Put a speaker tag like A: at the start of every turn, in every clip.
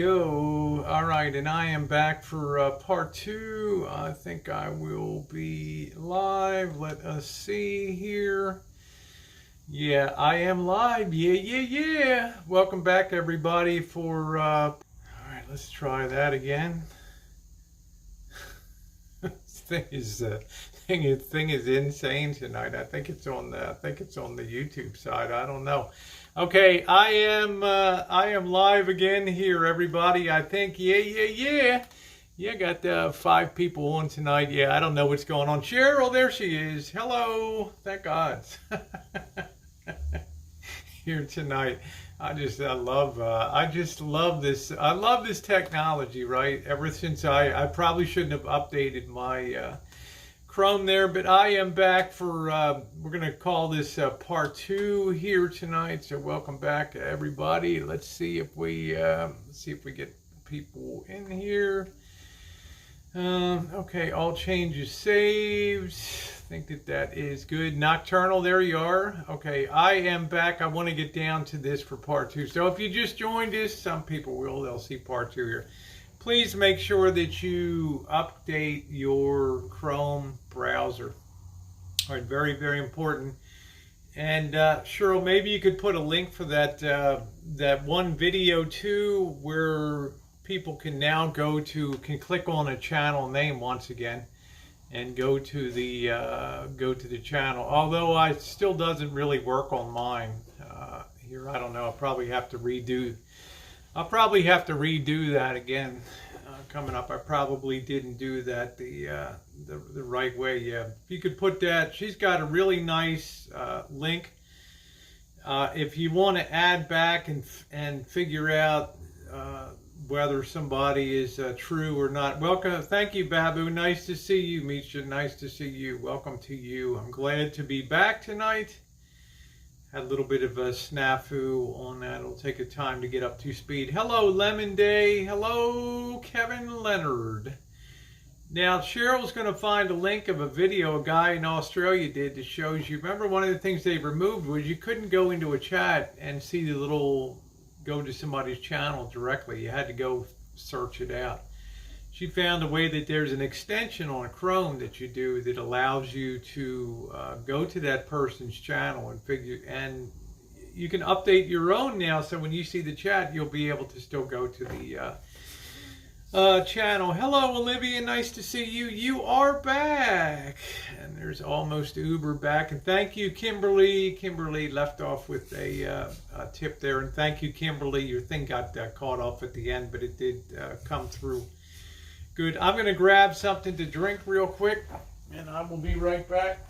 A: Yo, all right, and I am back for part two. I think I will be live. Let us see here. Yeah, I am live. Yeah. Welcome back, everybody. All right, let's try that again. This thing is insane tonight. I think it's on the YouTube side. I don't know. Okay, I am live again here, everybody. I think yeah. Got 5 people on tonight. Yeah, I don't know what's going on. Cheryl, there she is. Hello. Thank God. Here tonight. I just love this. I love this technology, right? Ever since I probably shouldn't have updated my Chrome there, but I am back for we're gonna call this part 2 here tonight. So welcome back, everybody. Let's see if we get people in here. Okay, all changes saved. I think that is good. Nocturnal, there you are. Okay, I am back. I want to get down to this for part 2. So if you just joined us, some people will. They'll see part 2 here. Please make sure that you update your Chrome browser. All right, very, very important. And Cheryl, maybe you could put a link for that one video too, where people can now can click on a channel name once again, and go to the channel. Although it still doesn't really work on mine here. I don't know. I'll probably have to redo that again coming up. I probably didn't do that the right way. Yeah, if you could put that. She's got a really nice link. If you want to add back and figure out whether somebody is true or not. Welcome. Thank you, Babu. Nice to see you, Misha. Nice to see you. Welcome to you. I'm glad to be back tonight. Had a little bit of a snafu on that. It'll take a time to get up to speed. Hello, Lemon Day. Hello, Kevin Leonard. Now, Cheryl's going to find a link of a video a guy in Australia did that shows you. Remember, one of the things they removed was you couldn't go into a chat and see the little, go to somebody's channel directly. You had to go search it out. She found a way that there's an extension on Chrome that you do that allows you to go to that person's channel and you can update your own now. So when you see the chat, you'll be able to still go to the channel. Hello, Olivia. Nice to see you. You are back. And there's Almost Uber back. And thank you, Kimberly. Kimberly left off with a tip there. And thank you, Kimberly. Your thing got caught off at the end, but it did come through. Good. I'm going to grab something to drink real quick, and I will be right back.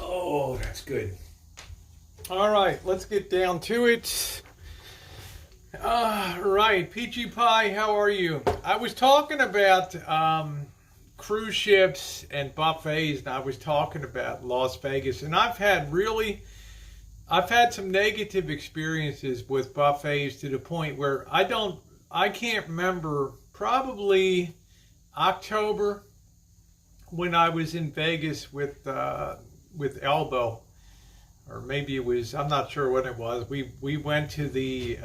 A: Oh, that's good. All right, let's get down to it. Right, Peachy Pie, how are you? I was talking about cruise ships and buffets, and I was talking about Las Vegas, and I've had some negative experiences with buffets to the point where I can't remember, probably October when I was in Vegas with Elbow, or maybe it was, I'm not sure what it was. We went to the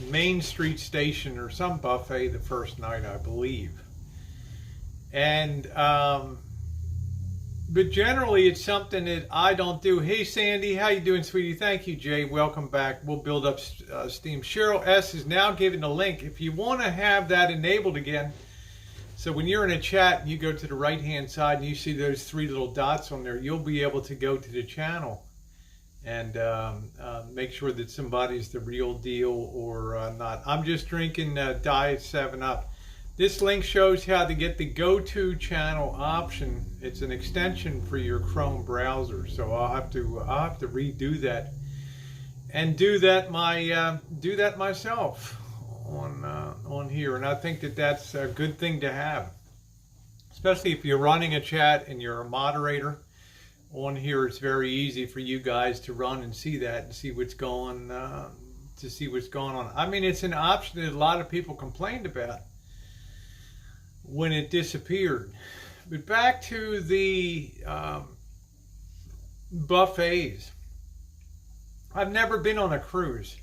A: Main Street Station or some buffet the first night, I believe. And but generally it's something that I don't do. Hey Sandy, how you doing, sweetie? Thank you, Jay. Welcome back. We'll build up steam. Cheryl S is now giving a link. If you want to have that enabled again, so when you're in a chat and you go to the right hand side and you see those 3 little dots on there, you'll be able to go to the channel and make sure that somebody's the real deal or not. I'm just drinking Diet 7 Up. This link shows how to get the go-to channel option. It's an extension for your Chrome browser, so I'll have to redo that and do that myself on here. And I think that that's a good thing to have, especially if you're running a chat and you're a moderator. On here, it's very easy for you guys to run and see that and see what's going on. I mean, it's an option that a lot of people complained about when it disappeared. But back to the buffets. I've never been on a cruise,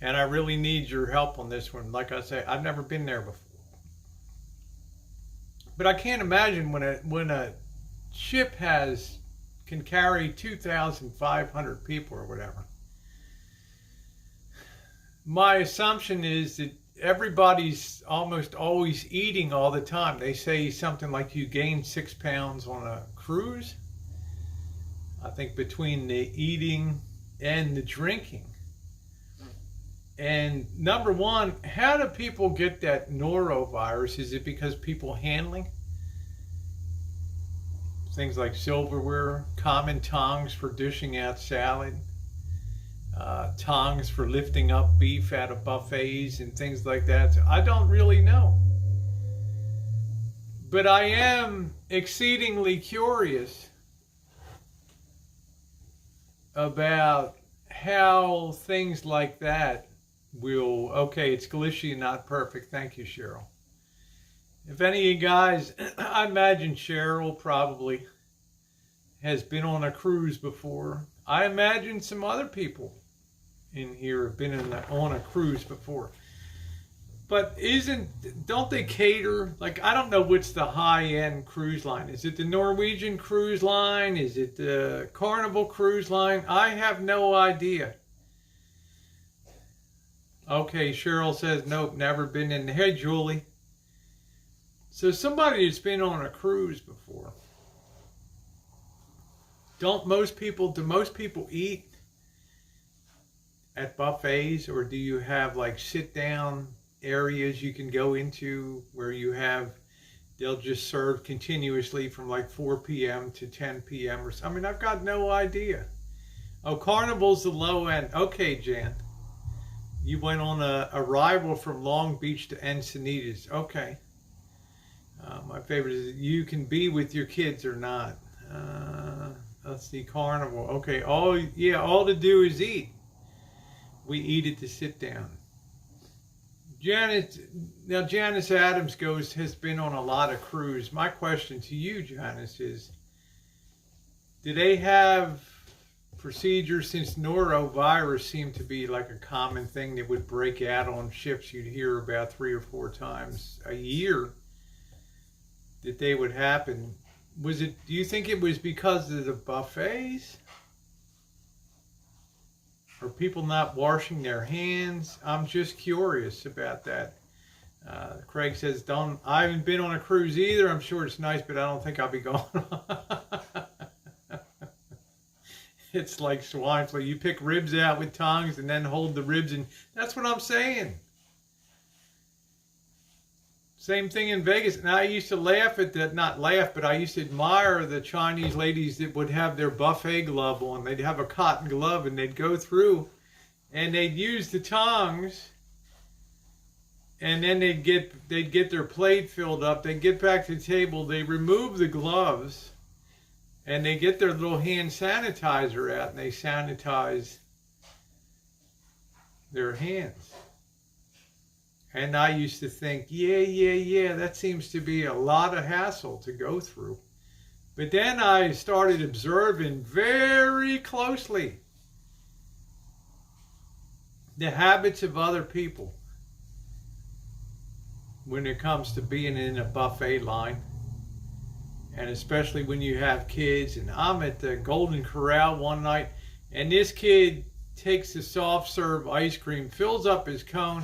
A: and I really need your help on this one. Like I say, I've never been there before. But I can't imagine when a ship can carry 2,500 people or whatever. My assumption is that everybody's almost always eating all the time. They say something like you gain 6 pounds on a cruise. I think between the eating and the drinking. And number one, how do people get that norovirus? Is it because people handling things like silverware, common tongs for dishing out salad, tongs for lifting up beef out of buffets and things like that? So I don't really know. But I am exceedingly curious about how things like that will, okay, it's glitchy and not perfect. Thank you, Cheryl. If any of you guys, I imagine Cheryl probably has been on a cruise before. I imagine some other people in here have been on a cruise before. But don't they cater, like, I don't know what's the high-end cruise line. Is it the Norwegian cruise line? Is it the Carnival cruise line? I have no idea. Okay, Cheryl says, nope, never been in. Hey, Julie. So somebody that's been on a cruise before. Do most people eat at buffets, or do you have like sit-down areas you can go into where they'll just serve continuously from like 4 p.m. to 10 p.m. or something? I mean, I've got no idea. Oh, Carnival's the low end. Okay, Jan. You went on a arrival from Long Beach to Encinitas. Okay. My favorite is you can be with your kids or not. Let's see, Carnival. Okay, all to do is eat. We eat it to sit down. Janice Adams has been on a lot of cruises. My question to you, Janice, is, do they have procedures, since norovirus seemed to be like a common thing that would break out on ships you'd hear about 3 or 4 times a year, that they would happen? Do you think it was because of the buffets? Or people not washing their hands? I'm just curious about that. Craig says, I haven't been on a cruise either. I'm sure it's nice, but I don't think I'll be going on. It's like swine flu. You pick ribs out with tongs and then hold the ribs, and that's what I'm saying. Same thing in Vegas. And I used to laugh at that, not laugh, but I used to admire the Chinese ladies that would have their buffet glove on. They'd have a cotton glove and they'd go through and they'd use the tongs, and then they'd get their plate filled up. They'd get back to the table, they remove the gloves, and they get their little hand sanitizer out and they sanitize their hands. And I used to think, yeah, that seems to be a lot of hassle to go through. But then I started observing very closely the habits of other people when it comes to being in a buffet line. And especially when you have kids. And I'm at the Golden Corral one night, and this kid takes the soft serve ice cream, fills up his cone,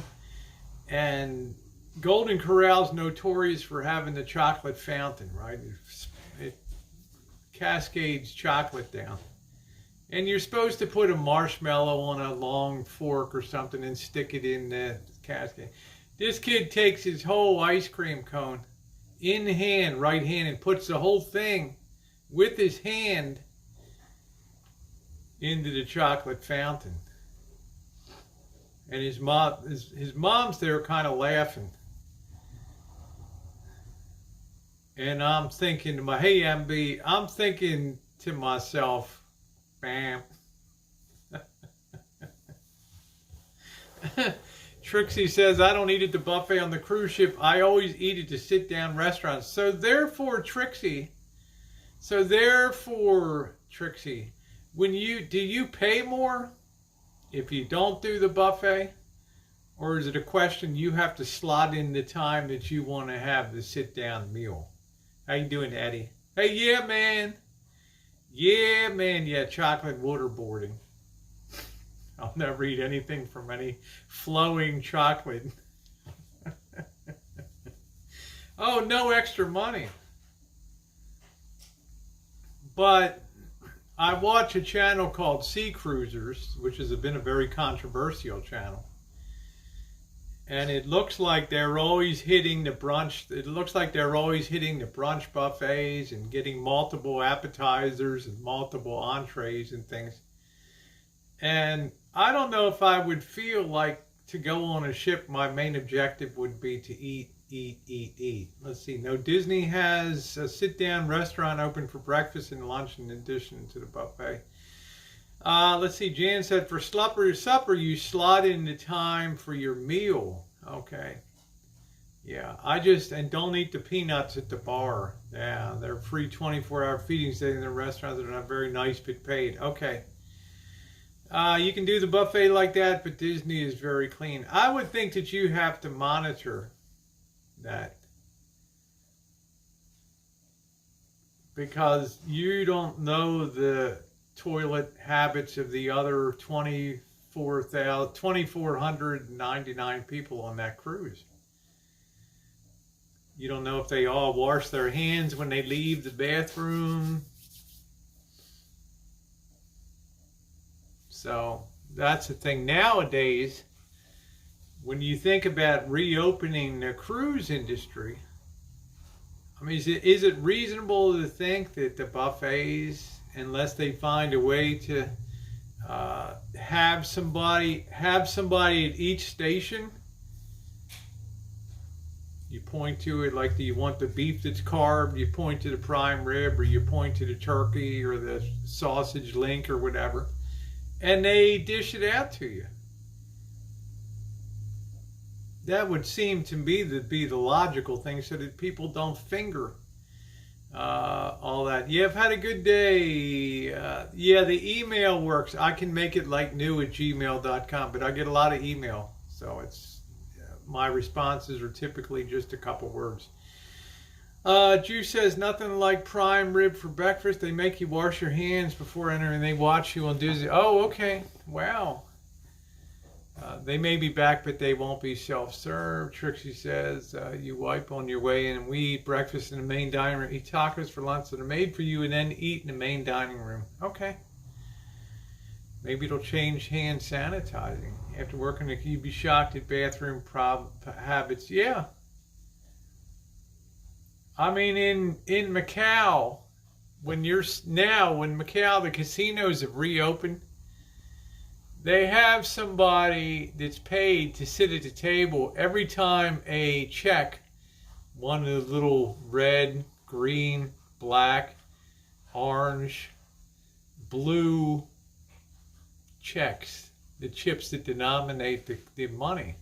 A: and Golden Corral's notorious for having the chocolate fountain, right? It cascades chocolate down. And you're supposed to put a marshmallow on a long fork or something and stick it in the cascade. This kid takes his whole ice cream cone in hand, right hand, and puts the whole thing with his hand into the chocolate fountain. And his mom's there kind of laughing. And I'm thinking to I'm thinking to myself, bam. Trixie says, I don't eat at the buffet on the cruise ship. I always eat at the sit-down restaurants. So therefore, Trixie, do you pay more if you don't do the buffet? Or is it a question you have to slot in the time that you want to have the sit-down meal? How you doing, Eddie? Hey, yeah, man. Yeah, chocolate waterboarding. I'll never eat anything from any flowing chocolate. Oh, no extra money. But I watch a channel called Sea Cruisers, which has been a very controversial channel. And it looks like they're always hitting the brunch. It looks like they're always hitting the brunch buffets and getting multiple appetizers and multiple entrees and things. And I don't know if I would feel like to go on a ship, my main objective would be to eat. Let's see. No, Disney has a sit-down restaurant open for breakfast and lunch in addition to the buffet. Let's see. Jan said for supper, you slot in the time for your meal. Okay. Yeah, and don't eat the peanuts at the bar. Yeah, they're free 24-hour feeding stays in the restaurants that are not very nice but paid. Okay. You can do the buffet like that, but Disney is very clean. I would think that you have to monitor that because you don't know the toilet habits of the other 2,499 people on that cruise. You don't know if they all wash their hands when they leave the bathroom. So that's the thing. Nowadays, when you think about reopening the cruise industry, I mean, is it reasonable to think that the buffets, unless they find a way to have somebody at each station, you point to it like, do you want the beef that's carved? You point to the prime rib, or you point to the turkey or the sausage link or whatever. And they dish it out to you. That would seem to me to be the logical thing, so that people don't finger all that. Yeah, I've had a good day. Yeah, the email works. I can make it like new@gmail.com, but I get a lot of email, so it's my responses are typically just a couple words. Drew says, nothing like prime rib for breakfast. They make you wash your hands before entering. They watch you on Disney. Oh, okay. Wow. They may be back, but they won't be self-serve. Trixie says, you wipe on your way in, and we eat breakfast in the main dining room, eat tacos for lunch that are made for you, and then eat in the main dining room. Okay. Maybe it'll change hand sanitizing. After working, you'd be shocked at bathroom habits. Yeah. I mean, in Macau, when Macau, the casinos have reopened, they have somebody that's paid to sit at the table every time a check, one of the little red, green, black, orange, blue checks, the chips that denominate the money.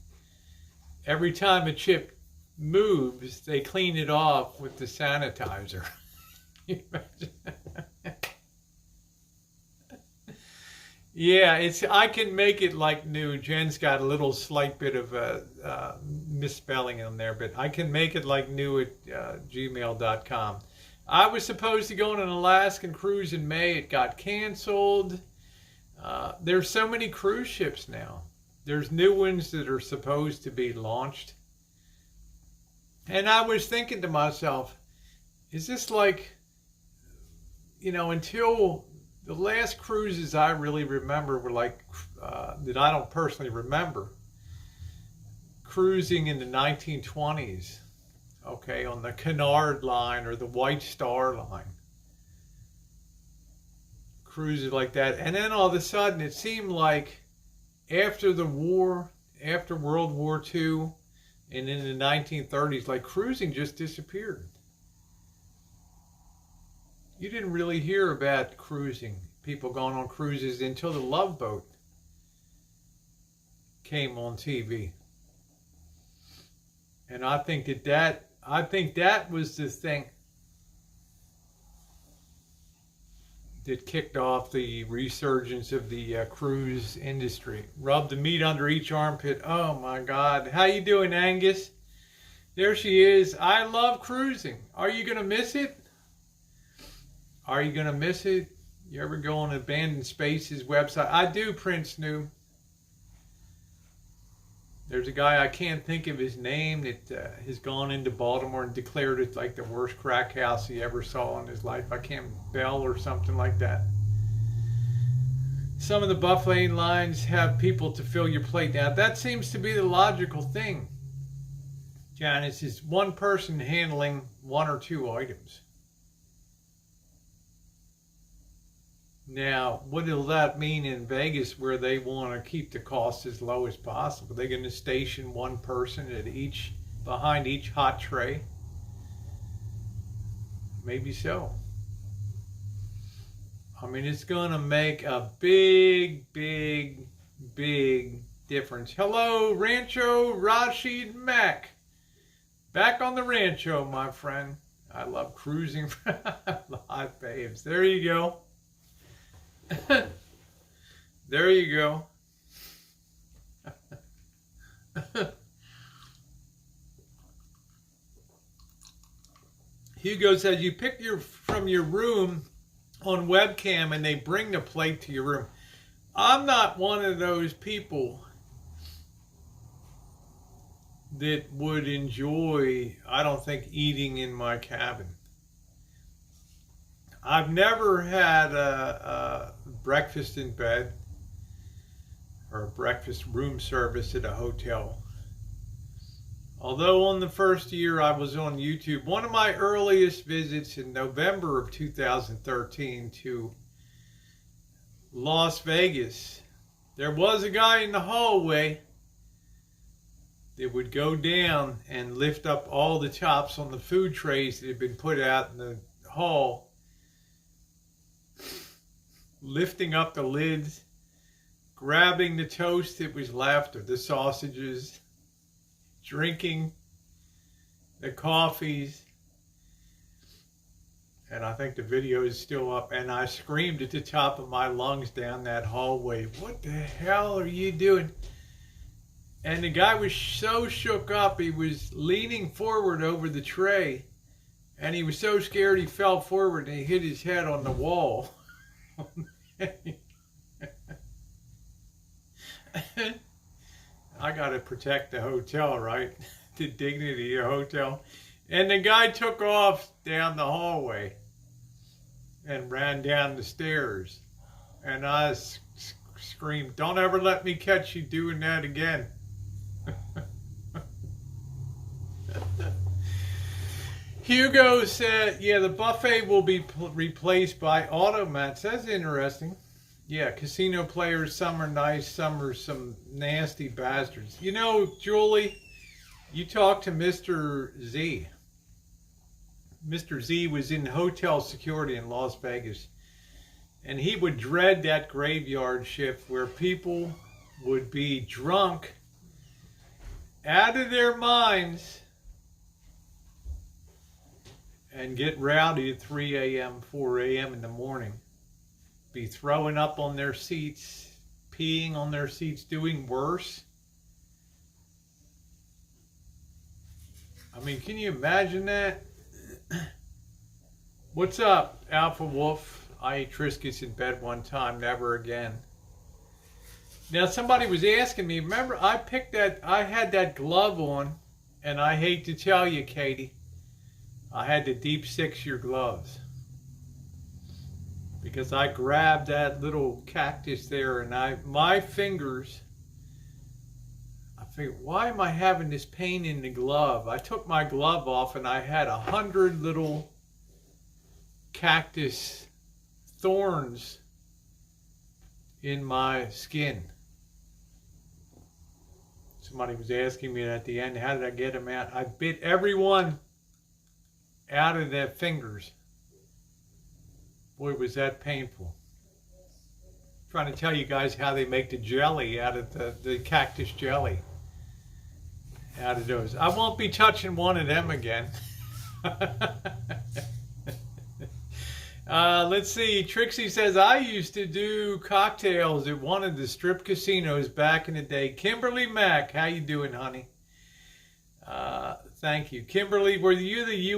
A: Every time a chip moves, they clean it off with the sanitizer. Yeah, I can make it like new. Jen's got a little slight bit of misspelling in there, but I can make it like new at gmail.com. I was supposed to go on an Alaskan cruise in May. It got canceled. There's so many cruise ships now. There's new ones that are supposed to be launched. And I was thinking to myself, is this like, until the last cruises I really remember were like, that I don't personally remember, cruising in the 1920s, okay, on the Cunard line or the White Star line. Cruises like that. And then all of a sudden it seemed like after the war, after World War II, and in the 1930s, like cruising just disappeared. You didn't really hear about cruising, people going on cruises, until the Love Boat came on TV. And I think that was the thing that kicked off the resurgence of the cruise industry. Rub the meat under each armpit. Oh my God. How you doing, Angus? There she is. I love cruising. Are you going to miss it? Are you going to miss it? You ever go on Abandoned Spaces website? I do, Prince New. There's a guy, I can't think of his name, that has gone into Baltimore and declared it like the worst crack house he ever saw in his life. I can't, Bell or something like that. Some of the buffet lines have people to fill your plate. Now, that seems to be the logical thing, Janice, is one person handling one or two items. Now, what will that mean in Vegas, where they want to keep the cost as low as possible? Are they going to station one person at behind each hot tray? Maybe so. I mean, it's going to make a big, big, big difference. Hello, Rancho Rashid Mack. Back on the Rancho, my friend. I love cruising for hot babes. There you go. There you go. Hugo says you pick from your room on webcam and they bring the plate to your room. I'm not one of those people that would enjoy, I don't think, eating in my cabin. I've never had a breakfast in bed or a breakfast room service at a hotel. Although on the first year I was on YouTube, one of my earliest visits in November of 2013 to Las Vegas, there was a guy in the hallway that would go down and lift up all the tops on the food trays that had been put out in the hall, lifting up the lids, grabbing the toast that was left or the sausages, drinking the coffees. And I think the video is still up, and I screamed at the top of my lungs down that hallway, "What the hell are you doing?" And the guy was so shook up, he was leaning forward over the tray, and he was so scared he fell forward and he hit his head on the wall. I got to protect the hotel, right? The dignity of the hotel. And the guy took off down the hallway and ran down the stairs. And I screamed, "Don't ever let me catch you doing that again." Hugo said, yeah, the buffet will be replaced by automats. That's interesting. Yeah, casino players, some are nice, some are some nasty bastards. You know, Julie, you talked to Mr. Z. Mr. Z was in hotel security in Las Vegas, and he would dread that graveyard shift where people would be drunk, out of their minds, and get rowdy at 3 a.m., 4 a.m. in the morning. Be throwing up on their seats, peeing on their seats, doing worse. I mean, can you imagine that? What's up, Alpha Wolf? I ate Triscuits in bed one time, never again. Now, somebody was asking me, remember, I had that glove on, and I hate to tell you, Katie, I had the Deep 6-year gloves because I grabbed that little cactus there, and my fingers, figured, why am I having this pain in the glove? I took my glove off and I had 100 little cactus thorns in my skin. Somebody was asking me at the end, how did I get them out? I bit every one out of their fingers. Boy, was that painful. I'm trying to tell you guys how they make the jelly out of the cactus jelly. Out of those. I won't be touching one of them again. Let's see. Trixie says, I used to do cocktails at one of the strip casinos back in the day. Kimberly Mack, how you doing, honey? Thank you. Kimberly, were you the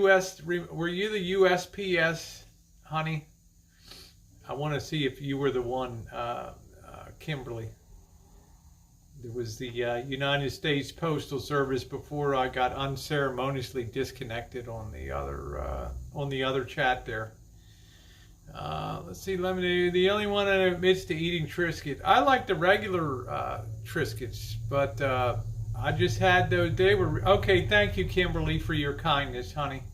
A: USPS, honey? I want to see if you were the one, Kimberly. There was the United States Postal Service before I got unceremoniously disconnected on the other chat there. Let's see, Lemonade. The only one that admits to eating Triscuit. I like the regular Triscuits, but I just had those. They were okay. Thank you, Kimberly, for your kindness, honey.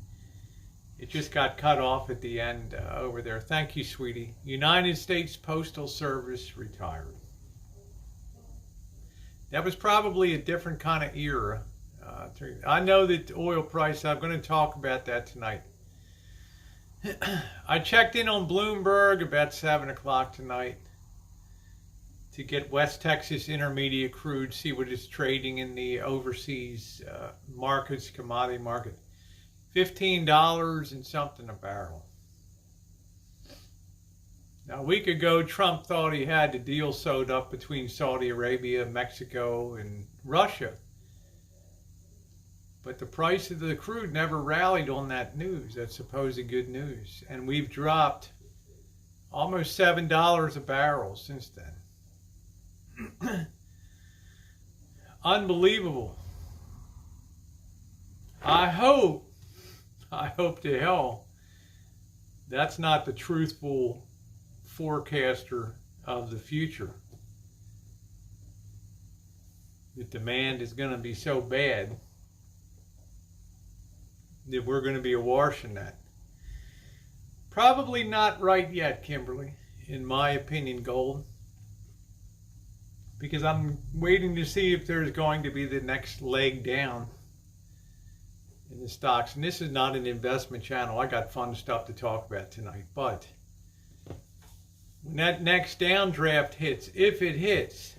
A: It just got cut off at the end over there. Thank you, sweetie. United States Postal Service retired. That was probably a different kind of era. I know that oil price, I'm going to talk about that tonight. I checked in on Bloomberg about 7 o'clock tonight to get West Texas Intermediate crude, see what it's trading in the overseas markets, commodity market. $15 and something a barrel. Now, a week ago, Trump thought he had the deal sewed up between Saudi Arabia, Mexico, and Russia. But the price of the crude never rallied on that news, that supposed good news. And we've dropped almost $7 a barrel since then. Unbelievable. I hope to hell that's not the truthful forecaster of the future. The demand is going to be so bad that we're going to be awash in that. Probably not right yet, Kimberly, in my opinion, gold. Because I'm waiting to see if there's going to be the next leg down in the stocks. And this is not an investment channel. I got fun stuff to talk about tonight. But when that next downdraft hits, if it hits,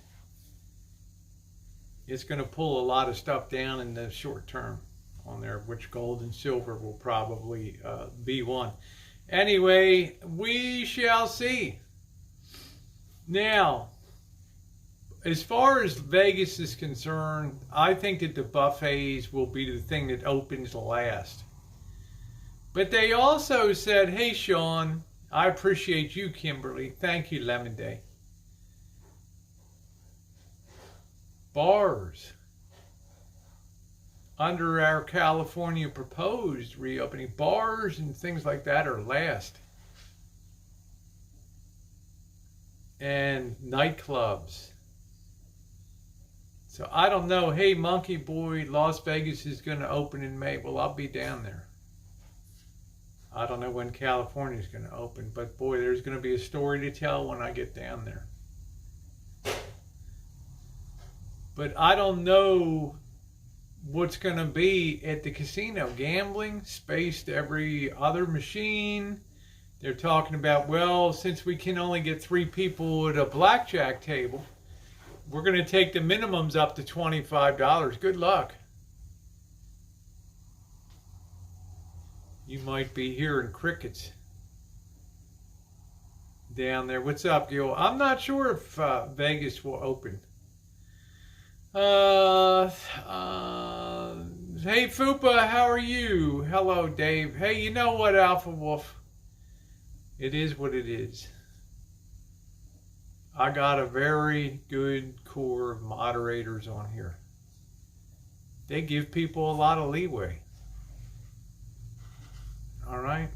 A: it's going to pull a lot of stuff down in the short term on there, which gold and silver will probably be one. Anyway, we shall see. Now, as far as Vegas is concerned, I think that the buffets will be the thing that opens last. But they also said, hey, Sean, I appreciate you, Kimberly. Thank you, Lemon Day. Bars under our California proposed reopening, bars and things like that are last. And nightclubs. So I don't know. Hey, Monkey Boy, Las Vegas is going to open in May. Well, I'll be down there. I don't know when California is going to open, but boy, there's going to be a story to tell when I get down there. But I don't know what's going to be at the casino. Gambling, spaced every other machine. They're talking about, well, since we can only get 3 people at a blackjack table, we're going to take the minimums up to $25. Good luck. You might be hearing crickets down there. What's up, Gil? I'm not sure if Vegas will open. Hey, Fupa, how are you? Hello, Dave. Hey, you know what, Alpha Wolf? It is what it is. I got a very good core of moderators on here. They give people a lot of leeway. All right?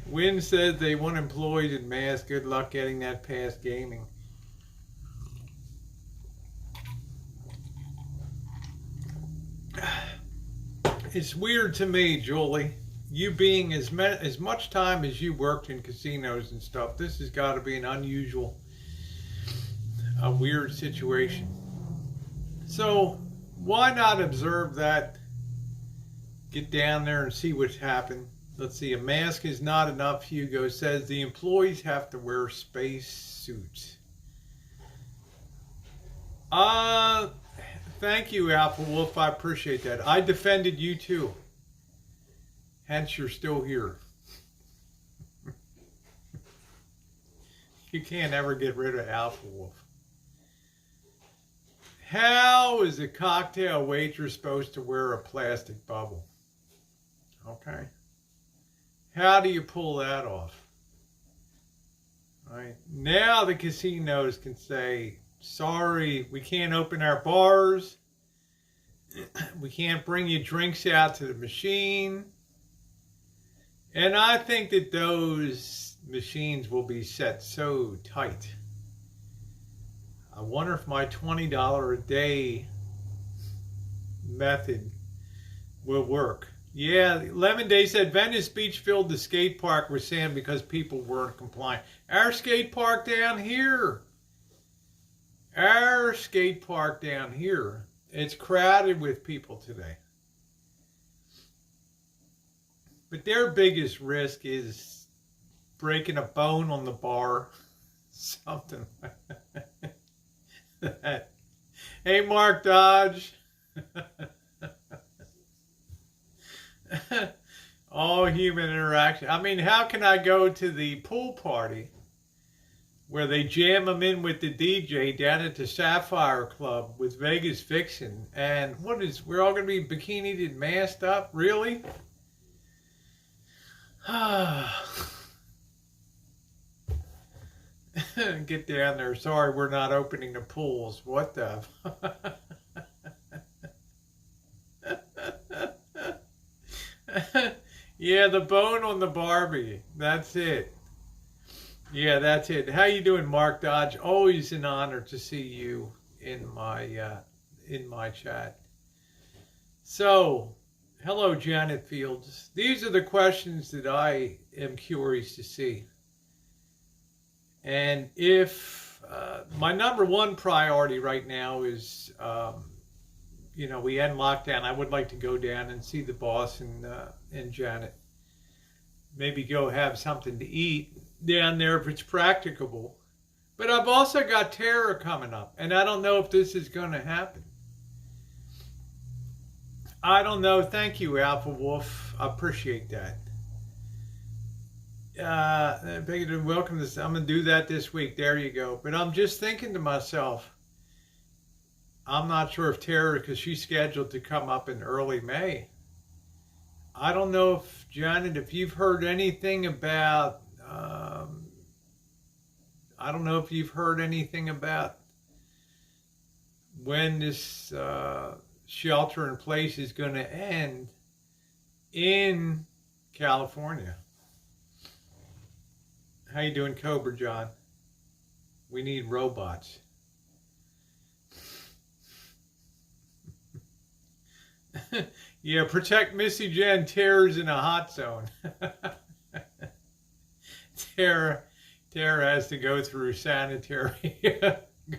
A: Wynn said they want employees in mass. Good luck getting that past gaming. It's weird to me, Julie. You being as much time as you worked in casinos and stuff, this has got to be an unusual, a weird situation. So why not observe that? Get down there and see what's happened. Let's see. A mask is not enough. Hugo says the employees have to wear space suits. Thank you, Alpha Wolf. I appreciate that. I defended you too. Hence, you're still here. You can't ever get rid of Alpha Wolf. How is a cocktail waitress supposed to wear a plastic bubble? Okay. How do you pull that off? All right. Now the casinos can say, sorry, we can't open our bars. We can't bring you drinks out to the machine. And I think that those machines will be set so tight. I wonder if my $20 a day method will work. Yeah, Lemon Day said Venice Beach filled the skate park with sand because people weren't compliant. Our skate park down here, it's crowded with people today. But their biggest risk is breaking a bone on the bar, something like that. Hey, Mark Dodge. All human interaction. I mean, how can I go to the pool party where they jam them in with the DJ down at the Sapphire Club with Vegas Vixen, and we're all going to be bikinied and masked up? Really? Get down there. Sorry, we're not opening the pools. What the? Yeah, the bone on the Barbie. That's it. Yeah, that's it. How you doing, Mark Dodge? Always an honor to see you in my chat. So, hello, Janet Fields. These are the questions that I am curious to see. And if my number one priority right now is, we end lockdown, I would like to go down and see the boss and Janet. Maybe go have something to eat down there if it's practicable. But I've also got Tara coming up, and I don't know if this is going to happen. I don't know. Thank you, Alpha Wolf. I appreciate that. Welcome to. I'm going to do that this week. There you go. But I'm just thinking to myself, I'm not sure if Tara, because she's scheduled to come up in early May. I don't know if, Janet, if you've heard anything about, I don't know if you've heard anything about when this shelter in place is going to end in California. How you doing, Cobra John? We need robots. Yeah, protect Missy Jen. Tara's in a hot zone. Tara has to go through sanitary.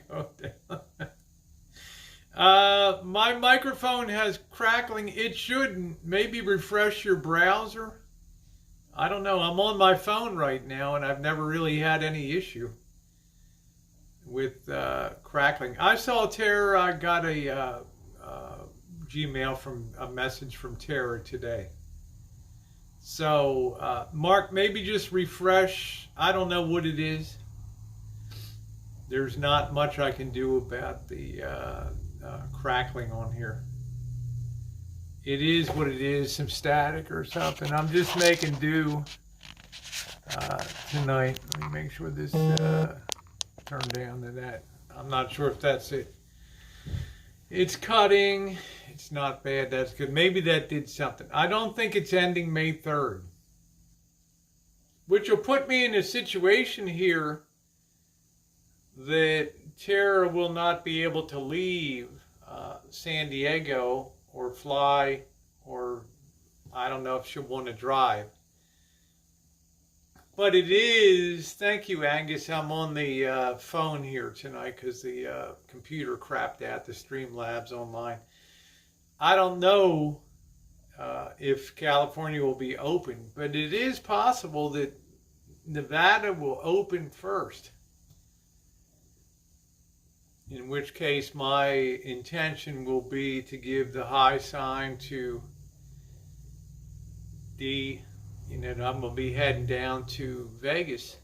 A: Go down. My microphone has crackling. It shouldn't. Maybe refresh your browser. I don't know. I'm on my phone right now, and I've never really had any issue with crackling. I saw Tara. I got a Gmail from a message from Tara today. So, Mark, maybe just refresh. I don't know what it is. There's not much I can do about the crackling on here. It is what it is, some static or something. I'm just making do tonight. Let me make sure this turned down to that. I'm not sure if that's it. It's cutting. It's not bad. That's good. Maybe that did something. I don't think it's ending May 3rd. Which will put me in a situation here that Tara will not be able to leave San Diego or fly or I don't know if she'll want to drive. But it is, thank you, Angus. I'm on the phone here tonight because the computer crapped out the Streamlabs online. I don't know if California will be open, but it is possible that Nevada will open first. In which case, my intention will be to give the high sign to I'm going to be heading down to Vegas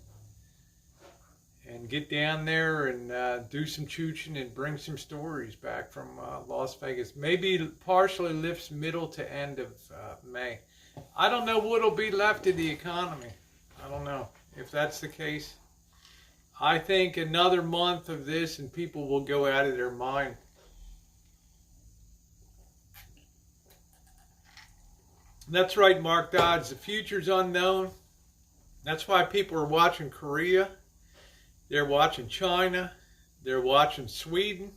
A: and get down there and do some chooching and bring some stories back from Las Vegas. Maybe partially lifts middle to end of May. I don't know what'll be left of the economy. I don't know if that's the case. I think another month of this and people will go out of their mind. That's right, Mark Dodds. The future's unknown. That's why people are watching Korea. They're watching China. They're watching Sweden,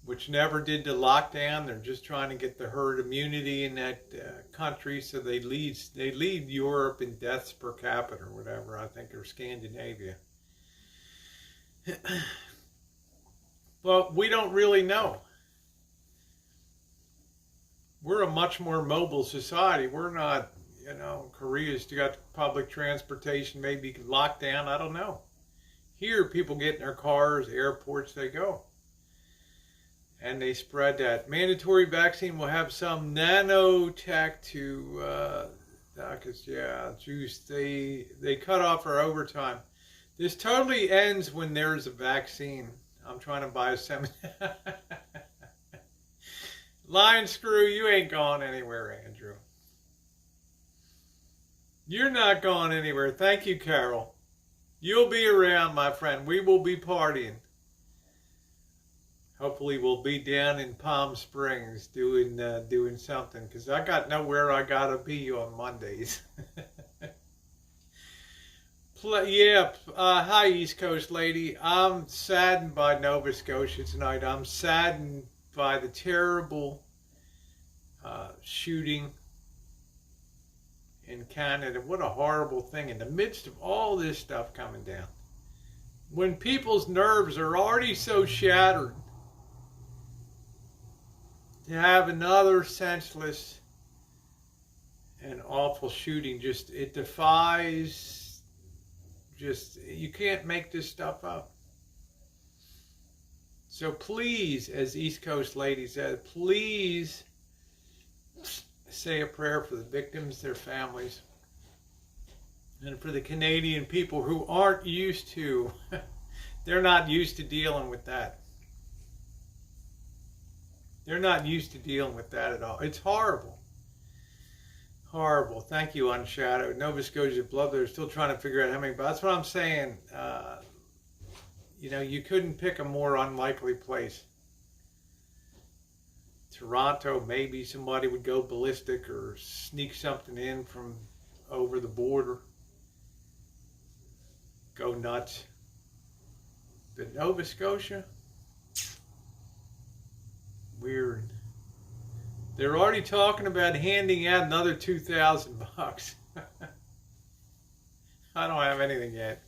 A: which never did the lockdown. They're just trying to get the herd immunity in that country, so they lead Europe in deaths per capita or whatever, I think, or Scandinavia. But we don't really know. We're a much more mobile society. We're not, Korea's got public transportation, maybe locked down. I don't know. Here, people get in their cars, airports, they go. And they spread that. Mandatory vaccine will have some nanotech to, because, juice, they cut off our overtime. This totally ends when there's a vaccine. I'm trying to buy a seminar. Lion Screw, you ain't going anywhere, Andrew. You're not going anywhere. Thank you, Carol. You'll be around, my friend. We will be partying. Hopefully we'll be down in Palm Springs doing something, because I got nowhere I got to be on Mondays. Hi, East Coast lady. I'm saddened by Nova Scotia tonight. I'm saddened by the terrible shooting in Canada. What a horrible thing in the midst of all this stuff coming down. When people's nerves are already so shattered, to have another senseless and awful shooting, it defies. You can't make this stuff up. So please, as East Coast lady said, please say a prayer for the victims, their families, and for the Canadian people who aren't used to, they're not used to dealing with that. They're not used to dealing with that at all. It's horrible. Horrible. Thank you, Unshadowed. Nova Scotia Blood, they're still trying to figure out how many, but that's what I'm saying. You couldn't pick a more unlikely place. Toronto, maybe somebody would go ballistic or sneak something in from over the border. Go nuts. But Nova Scotia? Weird. They're already talking about handing out another $2,000. I don't have anything yet.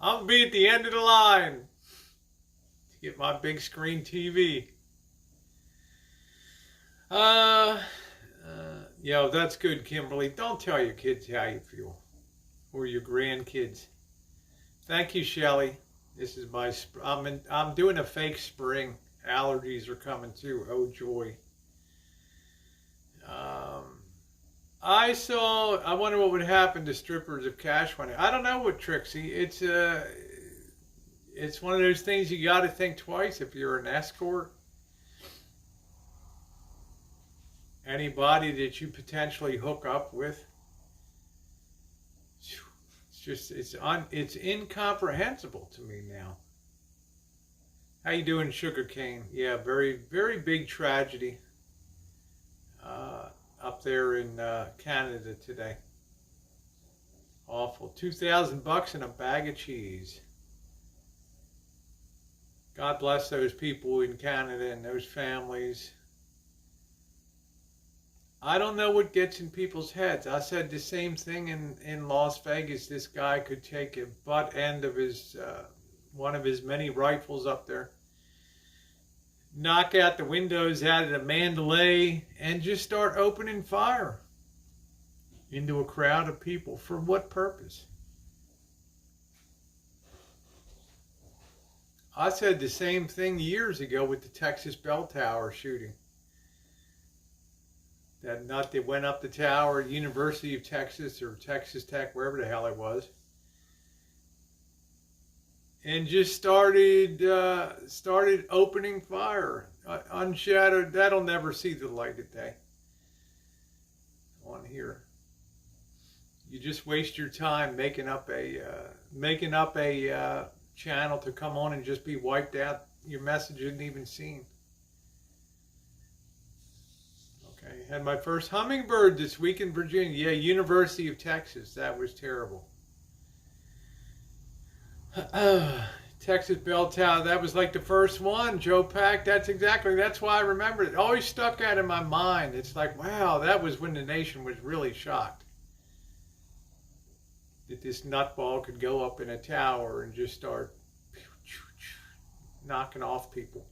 A: I'll be at the end of the line to get my big screen TV. That's good, Kimberly. Don't tell your kids how you feel, or your grandkids. Thank you, Shelley. This is I'm doing a fake spring. Allergies are coming too. Oh joy. I wonder what would happen to strippers if cash went out. I don't know what, Trixie. It's one of those things you got to think twice if you're an escort. Anybody that you potentially hook up with. It's incomprehensible to me now. How you doing, Sugarcane? Yeah, very, very big tragedy up there in Canada today. Awful. $2,000 and a bag of cheese. God bless those people in Canada and those families. I don't know what gets in people's heads. I said the same thing in Las Vegas. This guy could take a butt end of his one of his many rifles up there, knock out the windows out of the Mandalay, and just start opening fire into a crowd of people. For what purpose? I said the same thing years ago with the Texas Bell Tower shooting. That nut that went up the tower at University of Texas or Texas Tech, wherever the hell it was, and just started opening fire, unshadowed. That'll never see the light of day on here. You just waste your time making up a channel to come on and just be wiped out. Your message isn't even seen. Okay, had my first hummingbird this week in Virginia. Yeah, University of Texas. That was terrible. Texas Bell Tower. That was like the first one. Joe Pack. That's why I remember it. It always stuck out in my mind. It's like, wow, that was when the nation was really shocked that this nutball could go up in a tower and just start knocking off people.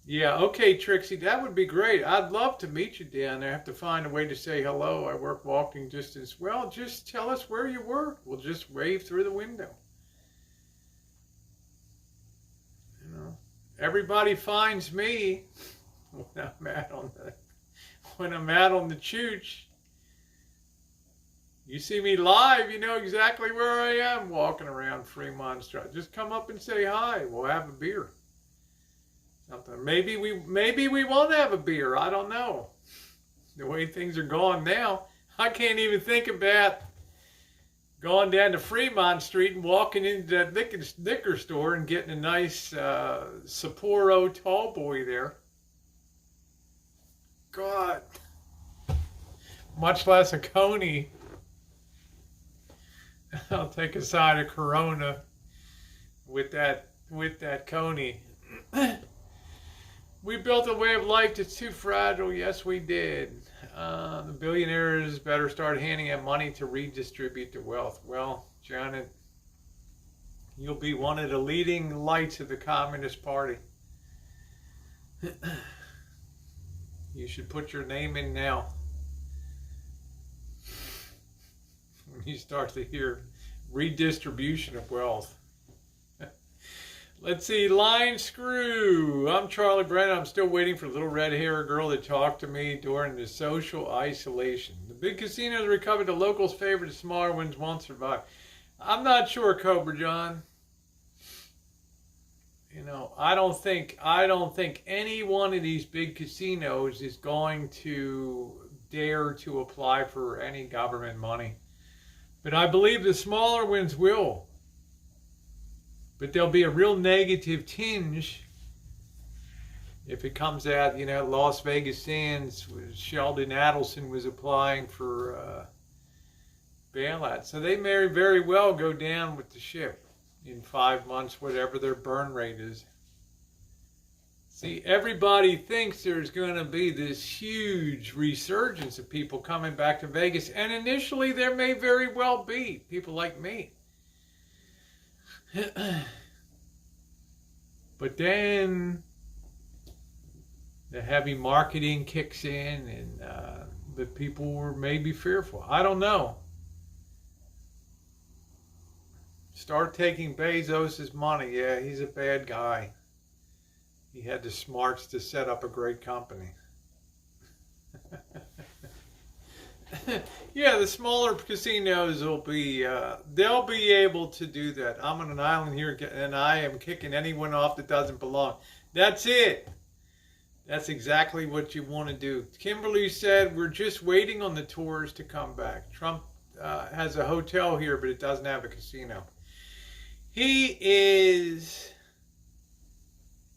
A: Yeah, okay, Trixie, that would be great. I'd love to meet you down there. I have to find a way to say hello. I work walking distance. Well, just tell us where you work. We'll just wave through the window. You know, everybody finds me when I'm out on the chooch. You see me live, you know exactly where I am walking around Fremont Street. Just come up and say hi. We'll have a beer. Something. Maybe we won't have a beer. I don't know. The way things are going now, I can't even think about going down to Fremont Street and walking into that liquor store and getting a nice Sapporo tall boy there. God. Much less a Coney. I'll take a side of Corona with that Coney. We built a way of life that's too fragile. Yes, we did. The billionaires better start handing out money to redistribute the wealth. Well, Janet, you'll be one of the leading lights of the Communist Party. You should put your name in now. When you start to hear redistribution of wealth. Let's see, Line Screw. I'm Charlie Brent. I'm still waiting for a little red-haired girl to talk to me during the social isolation. The big casinos recovered. The locals' favorite. The smaller ones won't survive. I'm not sure, Cobra John. You know, I don't think any one of these big casinos is going to dare to apply for any government money. But I believe the smaller ones will. But there'll be a real negative tinge if it comes out, you know, Las Vegas Sands, Sheldon Adelson was applying for bailout. So they may very well go down with the ship in 5 months, whatever their burn rate is. See, everybody thinks there's going to be this huge resurgence of people coming back to Vegas. And initially there may very well be people like me. But then the heavy marketing kicks in and the people were maybe fearful. I don't know. Start taking Bezos' money. Yeah, he's a bad guy. He had the smarts to set up a great company. Yeah, the smaller casinos will be, they'll be able to do that. I'm on an island here and I am kicking anyone off that doesn't belong. That's it. That's exactly what you want to do. Kimberly said, we're just waiting on the tours to come back. Trump has a hotel here, but it doesn't have a casino. He is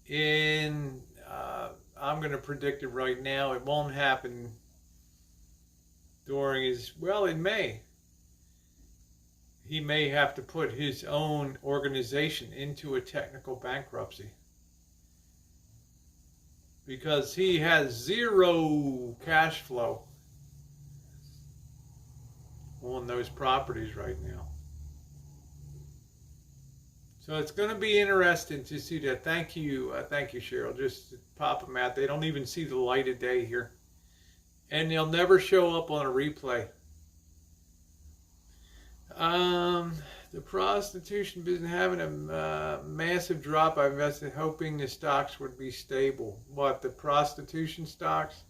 A: in, I'm going to predict it right now. It won't happen during his, well, in May. He may have to put his own organization into a technical bankruptcy. because he has zero cash flow on those properties right now. So it's going to be interesting to see that. Thank you, Cheryl. Just pop them out. They don't even see the light of day here, and they'll never show up on a replay. The prostitution business having a massive drop. I invested hoping the stocks would be stable. What, the prostitution stocks?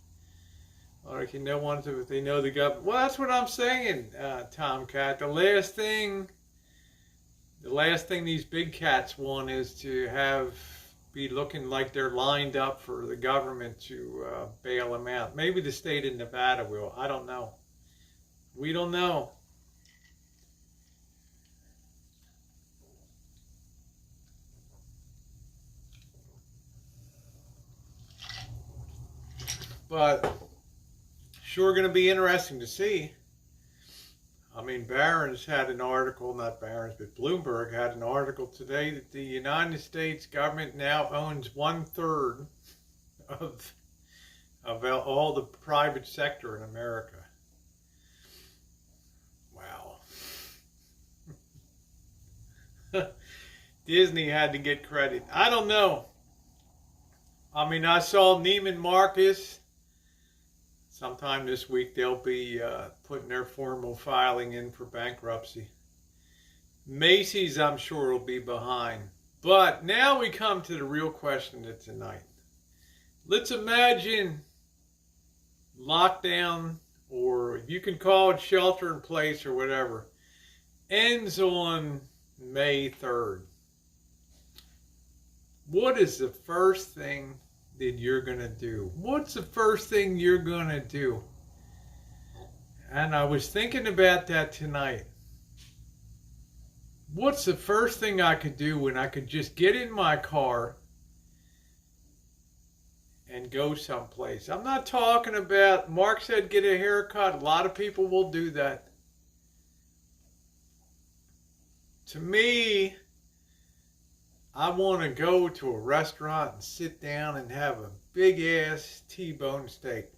A: Or if you know ones if they know the government. Well, that's what I'm saying, Tomcat. The last thing these big cats want is to be looking like they're lined up for the government to bail them out. Maybe the state of Nevada will. I don't know. We don't know. But sure going to be interesting to see. I mean, Barron's had an article, not Barron's, but Bloomberg had an article today that the United States government now owns 1/3 of all the private sector in America. Wow. Disney had to get credit. I don't know. I mean, I saw Neiman Marcus. Sometime this week, they'll be putting their formal filing in for bankruptcy. Macy's, I'm sure, will be behind. But now we come to the real question of tonight. Let's imagine lockdown, or you can call it shelter in place or whatever, ends on May 3rd. What is the first thing that you're going to do? What's the first thing you're going to do? And I was thinking about that tonight. What's the first thing I could do when I could just get in my car and go someplace? I'm not talking about, Mark said get a haircut. A lot of people will do that. To me, I want to go to a restaurant and sit down and have a big ass T-bone steak.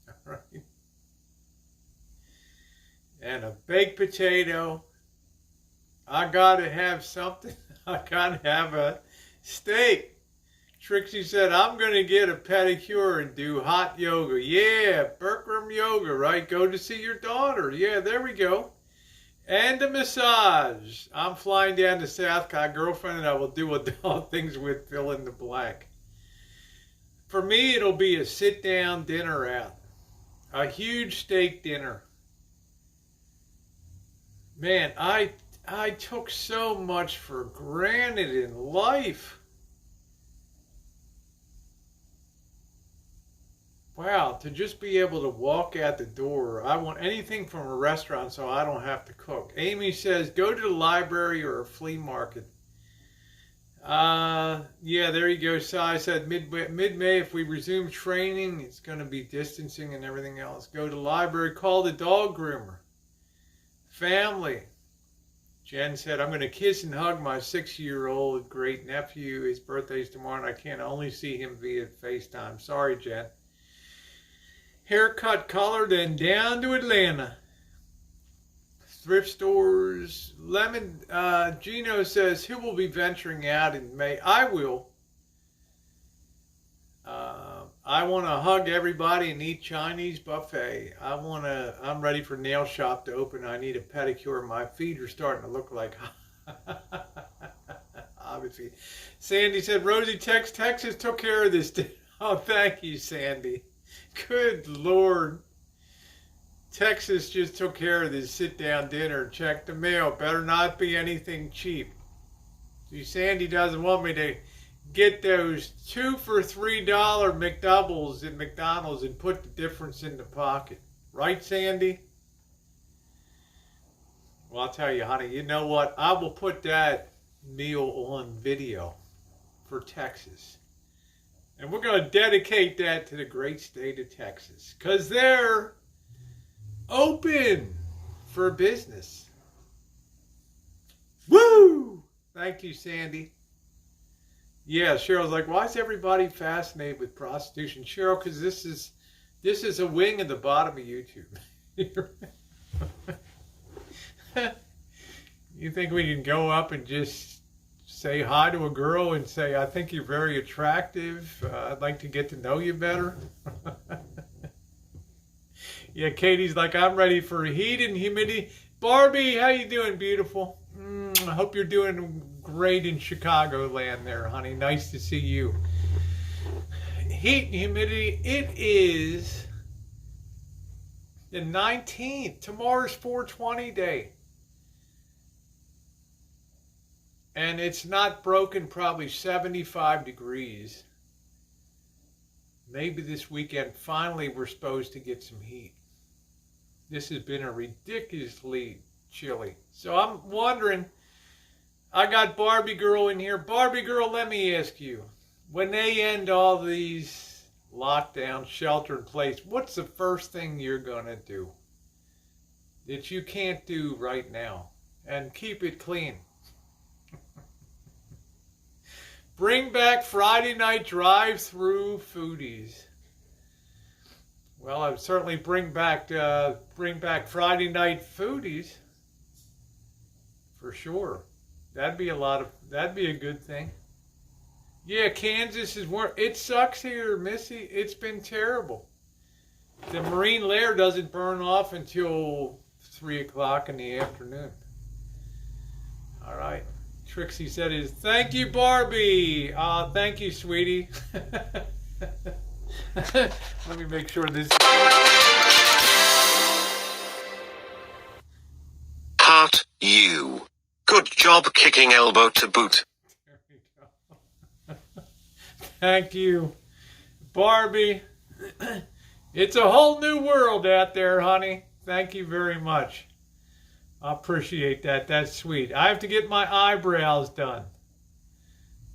A: All right. And a baked potato. I got to have something. I got to have a steak. Trixie said, I'm going to get a pedicure and do hot yoga. Yeah, Bikram yoga, right? Go to see your daughter. Yeah, there we go. And a massage. I'm flying down to South Carolina. Girlfriend and I will do adult things with fill in the blank. For me, it'll be a sit-down dinner out. A huge steak dinner. Man, I took so much for granted in life. Wow, to just be able to walk out the door. I want anything from a restaurant so I don't have to cook. Amy says, go to the library or a flea market. Yeah, there you go. Sai said mid-May, if we resume training, it's going to be distancing and everything else. Go to the library, call the dog groomer. Family. Jen said, I'm going to kiss and hug my 6-year-old great nephew. His birthday's tomorrow and I can only see him via FaceTime. Sorry, Jen. Haircut, colored, and down to Atlanta. Thrift stores. Lemon. Gino says, who will be venturing out in May? I will. I want to hug everybody and eat Chinese buffet. I'm ready for nail shop to open. I need a pedicure. My feet are starting to look like obviously. Sandy said, Rosie, Texas took care of this. Oh, thank you, Sandy. Good Lord. Texas just took care of this sit-down dinner. Check the mail. Better not be anything cheap. See, Sandy doesn't want me to get those 2 for $3 McDoubles at McDonald's and put the difference in the pocket. Right, Sandy? Well, I'll tell you, honey, you know what? I will put that meal on video for Texas. And we're going to dedicate that to the great state of Texas. Because they're open for business. Woo! Thank you, Sandy. Yeah, Cheryl's like, why is everybody fascinated with prostitution? Cheryl, because this is a wing of the bottom of YouTube. You think we can go up and just say hi to a girl and say, I think you're very attractive. I'd like to get to know you better. Yeah, Katie's like, I'm ready for heat and humidity. Barbie, how you doing, beautiful? I hope you're doing great in Chicagoland there, honey. Nice to see you. Heat and humidity. It is the 19th. Tomorrow's 420 day. And it's not broken, probably 75 degrees. Maybe this weekend, finally, we're supposed to get some heat. This has been a ridiculously chilly. So I'm wondering, I got Barbie Girl in here. Barbie Girl, let me ask you, when they end all these lockdowns, shelter in place, what's the first thing you're going to do that you can't do right now? And keep it clean. Bring back Friday night drive-through foodies. Well, I would certainly bring back Friday night foodies for sure. That'd be a good thing. Yeah, Kansas is warm. It sucks here, Missy. It's been terrible. The Marine Lair doesn't burn off until 3 o'clock in the afternoon. All right. Trixie said is, thank you, Barbie. Thank you, sweetie. Let me make sure this...
B: Heart, you. Good job kicking elbow to boot.
A: There we go. Thank you, Barbie. It's a whole new world out there, honey. Thank you very much. I appreciate that. That's sweet. I have to get my eyebrows done.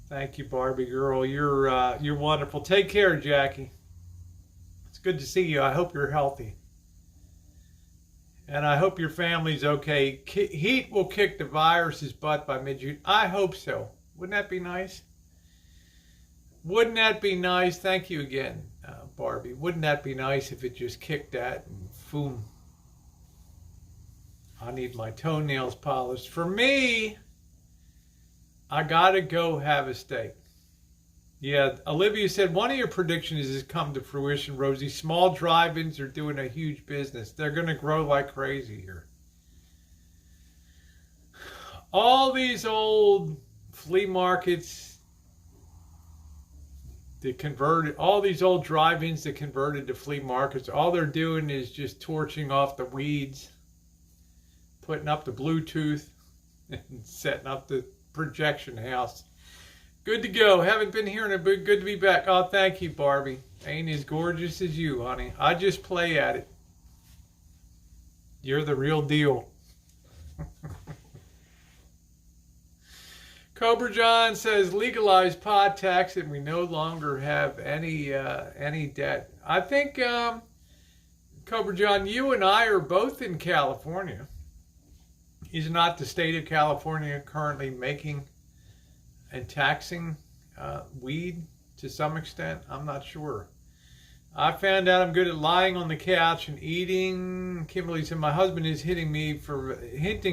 A: Thank you, Barbie girl. You're wonderful. Take care, Jackie. It's good to see you. I hope you're healthy. And I hope your family's okay. Heat will kick the virus's butt by mid-June. I hope so. Wouldn't that be nice? Wouldn't that be nice? Thank you again, Barbie. Wouldn't that be nice if it just kicked that and boom. I need my toenails polished. For me, I gotta go have a steak. Yeah, Olivia said one of your predictions has come to fruition, Rosie. Small drive-ins are doing a huge business. They're gonna grow like crazy here. All these old flea markets that converted, all these old drive-ins that converted to flea markets, all they're doing is just torching off the weeds, putting up the Bluetooth, and setting up the projection house. Good to go. Haven't been here in a bit. Good to be back. Oh, thank you, Barbie. Ain't as gorgeous as you, honey. I just play at it. You're the real deal. Cobra John says legalize pot tax and we no longer have any debt. I think, Cobra John, you and I are both in California. Is not the state of California currently making and taxing weed to some extent? I'm not sure. I found out I'm good at lying on the couch and eating. Kimberly said my husband is hinting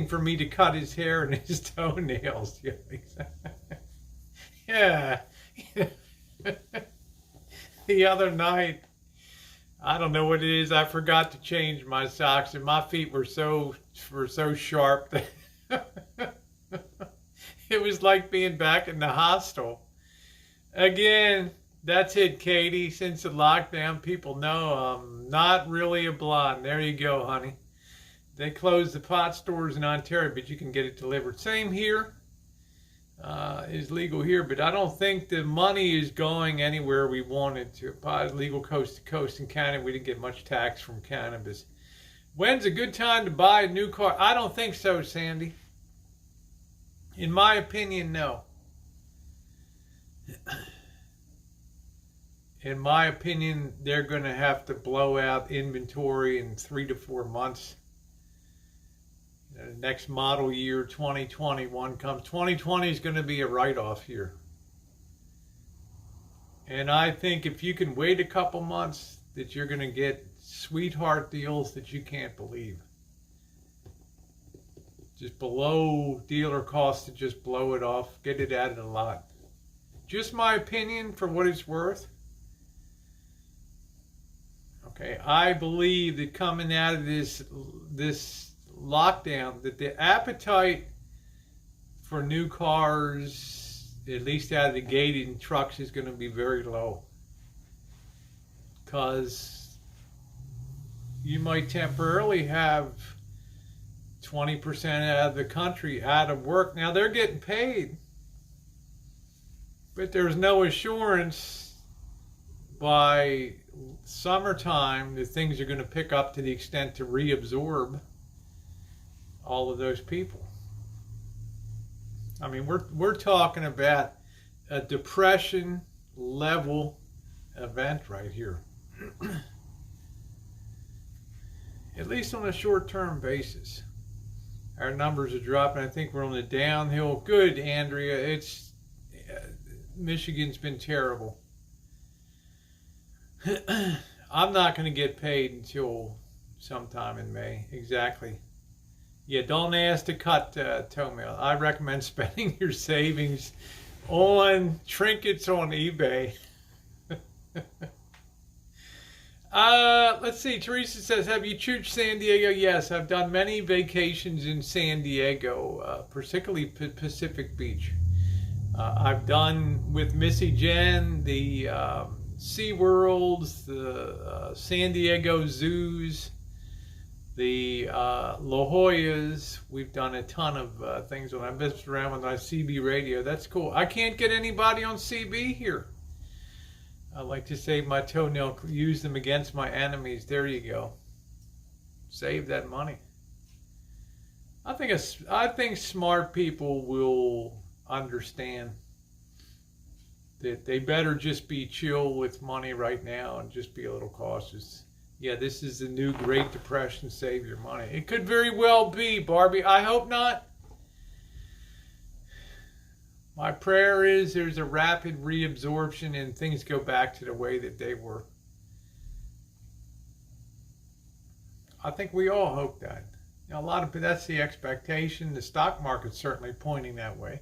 A: for me to cut his hair and his toenails. Yeah. The other night, I don't know what it is. I forgot to change my socks, and my feet were so sharp that it was like being back in the hostel. Again, that's it, Katie. Since the lockdown, people know I'm not really a blonde. There you go, honey. They closed the pot stores in Ontario, but you can get it delivered. Same here. Is legal here, but I don't think the money is going anywhere we want it to. Pot is legal coast to coast in Canada. We didn't get much tax from cannabis. When's a good time to buy a new car? I don't think so, Sandy. In my opinion, no. In my opinion, they're going to have to blow out inventory in 3 to 4 months. Next model year, 2021 comes. 2020 is going to be a write-off year. And I think if you can wait a couple months, that you're going to get sweetheart deals that you can't believe. Just below dealer cost to just blow it off, get it out of the lot. Just my opinion for what it's worth. Okay, I believe that coming out of this lockdown, that the appetite for new cars, at least out of the gate in trucks, is going to be very low. Because you might temporarily have 20% out of the country out of work. Now they're getting paid, but there's no assurance by summertime that things are going to pick up to the extent to reabsorb all of those people. I mean, we're talking about a depression level event right here. At least on a short-term basis. Our numbers are dropping. I think we're on the downhill. Good, Andrea. Michigan's been terrible. I'm not going to get paid until sometime in May. Exactly. Yeah, don't ask to cut toenail. I recommend spending your savings on trinkets on eBay. Let's see. Teresa says, have you chooched San Diego? Yes, I've done many vacations in San Diego, particularly Pacific Beach. I've done with Missy Jen the SeaWorlds, the San Diego zoos, the La Joillas. We've done a ton of things. When I messed around with my CB radio, that's cool. I can't get anybody on CB here. I like to save my toenail, use them against my enemies. There you go. Save that money. I think smart people will understand that they better just be chill with money right now and just be a little cautious. Yeah, this is the new Great Depression. Save your money. It could very well be, Barbie. I hope not. My prayer is there's a rapid reabsorption and things go back to the way that they were. I think we all hope that. Now, that's the expectation. The stock market's certainly pointing that way.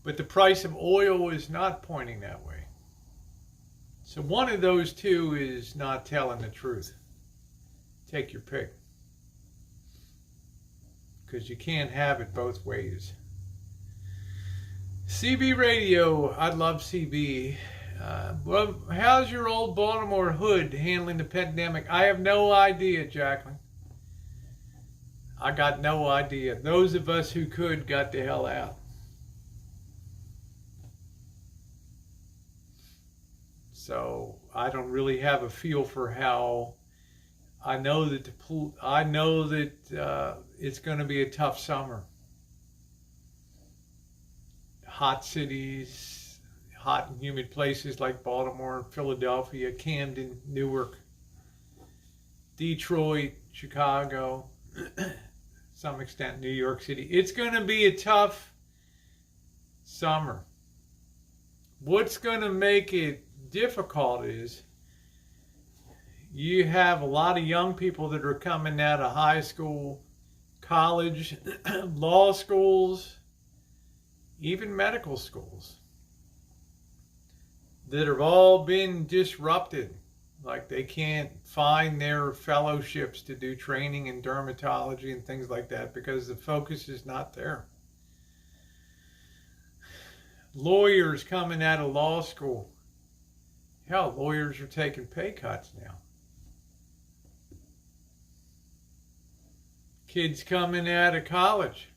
A: But the price of oil is not pointing that way. So one of those two is not telling the truth. Take your pick. Because you can't have it both ways. CB radio, I love CB. Well, how's your old Baltimore hood handling the pandemic? I have no idea, Jacqueline. I got no idea. Those of us who could got the hell out. So I don't really have a feel for how. I know that it's going to be a tough summer. Hot cities, hot and humid places like Baltimore, Philadelphia, Camden, Newark, Detroit, Chicago, some extent New York City. It's going to be a tough summer. What's going to make it difficult is you have a lot of young people that are coming out of high school, college, law schools, even medical schools that have all been disrupted. Like they can't find their fellowships to do training in dermatology and things like that because the focus is not there. Lawyers coming out of law school. Hell, lawyers are taking pay cuts now. Kids coming out of college.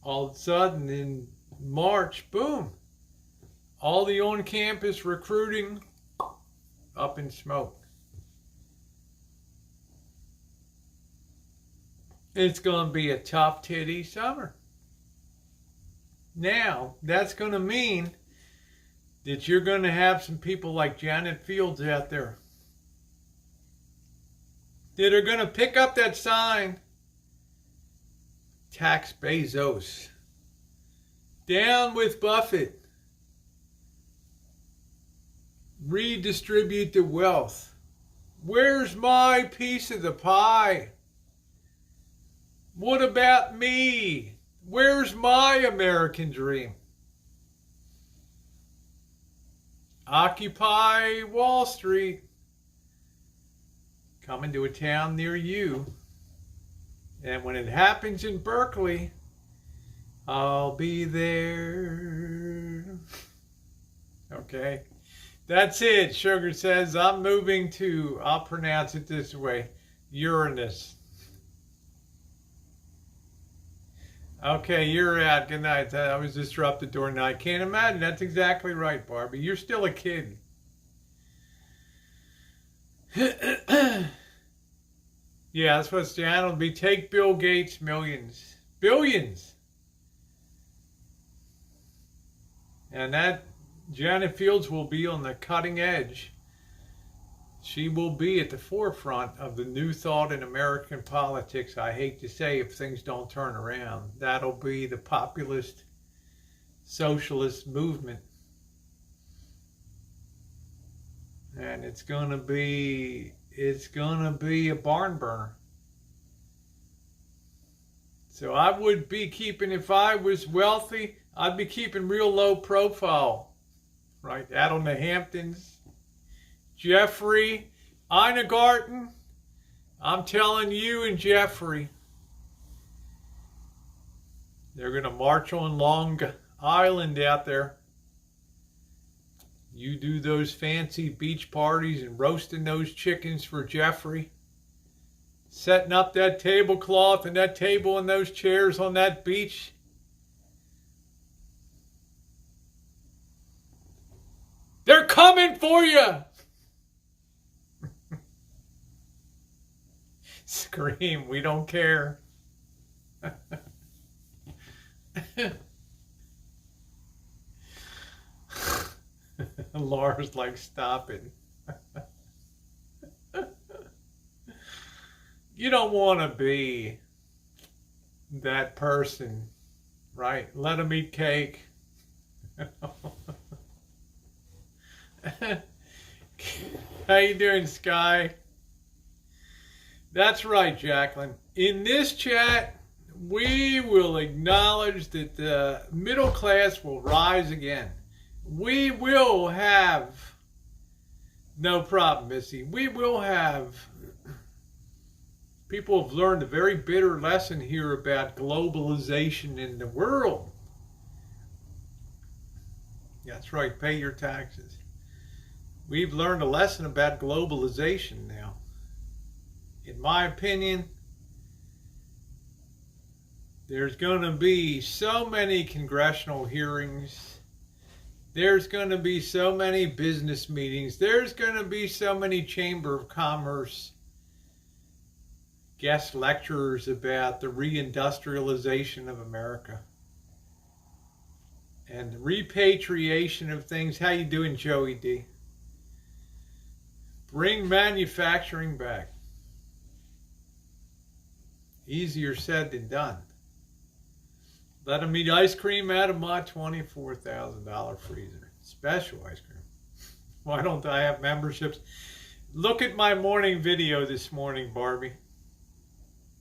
A: All of a sudden in March, boom, all the on-campus recruiting up in smoke. It's going to be a tough titty summer. Now, that's going to mean that you're going to have some people like Janet Fields out there that are going to pick up that sign, tax Bezos. Down with Buffett. Redistribute the wealth. Where's my piece of the pie? What about me? Where's my American dream? Occupy Wall Street. Coming to a town near you. And when it happens in Berkeley, I'll be there. Okay. That's it. Sugar says, I'm moving to, I'll pronounce it this way, Uranus. Okay, you're out. Good night. I was disrupted during the night. Can't imagine. That's exactly right, Barbie. You're still a kid. Yeah, that's what's the channel will be. Take Bill Gates millions. Billions. And that Janet Fields will be on the cutting edge. She will be at the forefront of the new thought in American politics. I hate to say, if things don't turn around, that'll be the populist socialist movement. And it's gonna be a barn burner. So I would be keeping, if I was wealthy, I'd be keeping real low profile. Right, out on the Hamptons. Jeffrey, Einegarten, I'm telling you and Jeffrey, they're going to march on Long Island out there. You do those fancy beach parties and roasting those chickens for Jeffrey. Setting up that tablecloth and that table and those chairs on that beach. They're coming for you! Scream, we don't care. Laura's like, stop it. You don't want to be that person, right? Let them eat cake. How you doing, Sky? That's right, Jacqueline. In this chat, we will acknowledge that the middle class will rise again. We will have, no problem, Missy. We will have, people have learned a very bitter lesson here about globalization in the world. That's right, pay your taxes. We've learned a lesson about globalization now. In my opinion, there's going to be so many congressional hearings. There's going to be so many business meetings. There's going to be so many Chamber of Commerce guest lecturers about the reindustrialization of America and the repatriation of things. How you doing, Joey D? Bring manufacturing back. Easier said than done. Let them eat ice cream out of my $24,000 freezer. Special ice cream. Why don't I have memberships? Look at my morning video this morning, Barbie.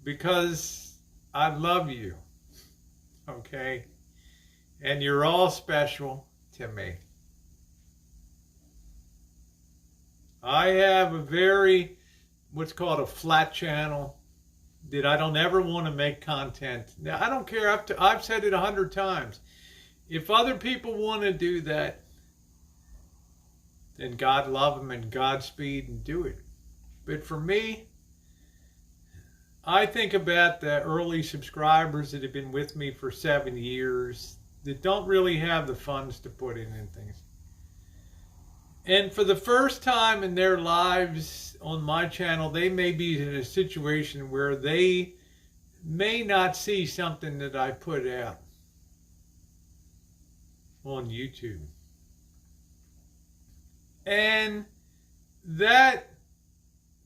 A: Because I love you. Okay? And you're all special to me. I have a very, what's called a flat channel, that I don't ever want to make content. Now, I don't care. I've said it 100 times. If other people want to do that, then God love them and Godspeed and do it. But for me, I think about the early subscribers that have been with me for 7 years that don't really have the funds to put in things. And for the first time in their lives on my channel, they may be in a situation where they may not see something that I put out on YouTube. And that,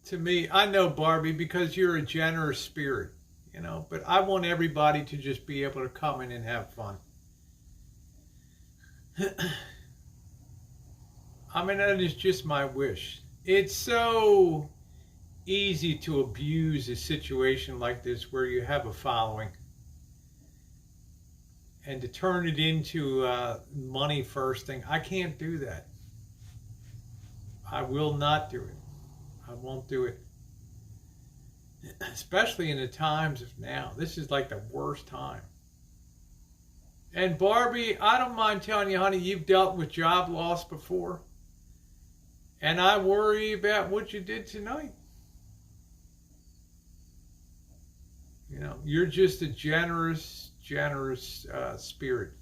A: to me, I know, Barbie, because you're a generous spirit, you know, but I want everybody to just be able to come in and have fun. I mean, that is just my wish. It's so easy to abuse a situation like this where you have a following and to turn it into a money first thing. I can't do that. I will not do it. I won't do it. Especially in the times of now. This is like the worst time. And Barbie, I don't mind telling you, honey, you've dealt with job loss before. And I worry about what you did tonight. You know, you're just a generous spirit.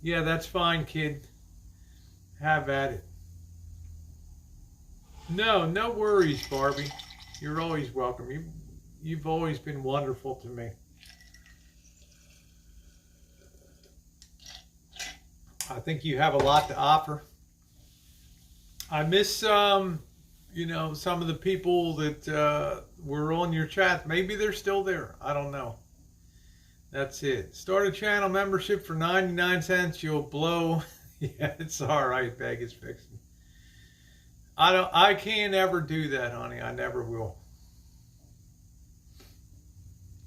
A: Yeah, that's fine, kid. Have at it. No worries, Barbie. You're always welcome. You've always been wonderful to me. I think you have a lot to offer. I miss, some of the people that were on your chat. Maybe they're still there. I don't know. That's it. Start a channel membership for 99 cents. You'll blow. Yeah, it's all right. Vegas fixing. I can't ever do that, honey. I never will.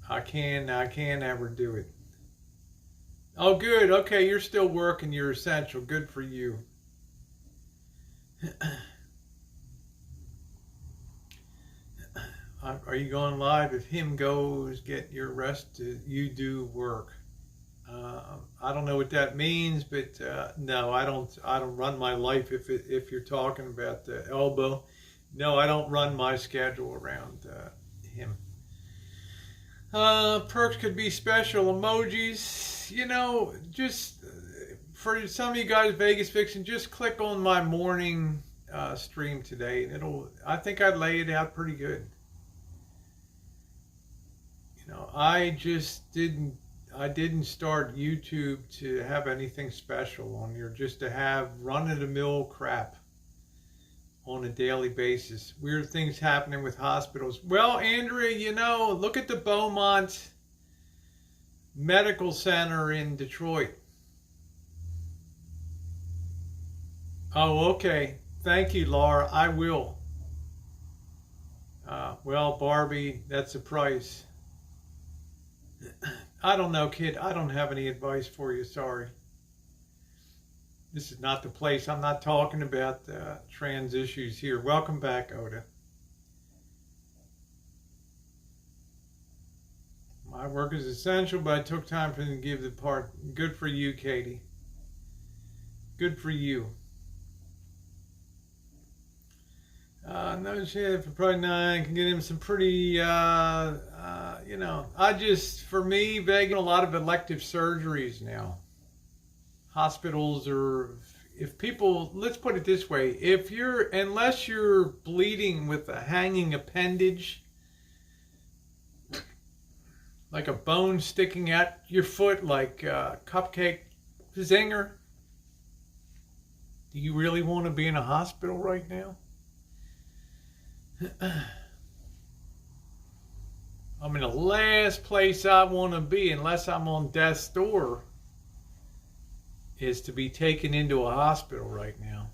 A: I can't ever do it. Oh, good. Okay, you're still working. You're essential. Good for you. Are you going live? If him goes, get your rest. You do work. I don't know what that means, but no, I don't run my life. If you're talking about the elbow, no, I don't run my schedule around him. Perks could be special emojis. Just for some of you guys, Vegas Fiction, just click on my morning stream today, and I think I'd lay it out pretty good. I just didn't start YouTube to have anything special on here, just to have run-of-the-mill crap on a daily basis. Weird things happening with hospitals. Well, Andrea, look at the Beaumont Medical Center in Detroit. Oh, okay. Thank you, Laura. I will. Well, Barbie, that's the price. I don't know, kid. I don't have any advice for you. Sorry. This is not the place. I'm not talking about trans issues here. Welcome back, Oda. My work is essential, but I took time for them to give the part. Good for you, Katie. Good for you. No shit, for probably 9, can get him some pretty, for me, Vegas, a lot of elective surgeries now. Hospitals are, let's put it this way, unless you're bleeding with a hanging appendage, like a bone sticking out your foot, like a cupcake zinger, do you really want to be in a hospital right now? I mean, the last place I want to be, unless I'm on death's door, is to be taken into a hospital right now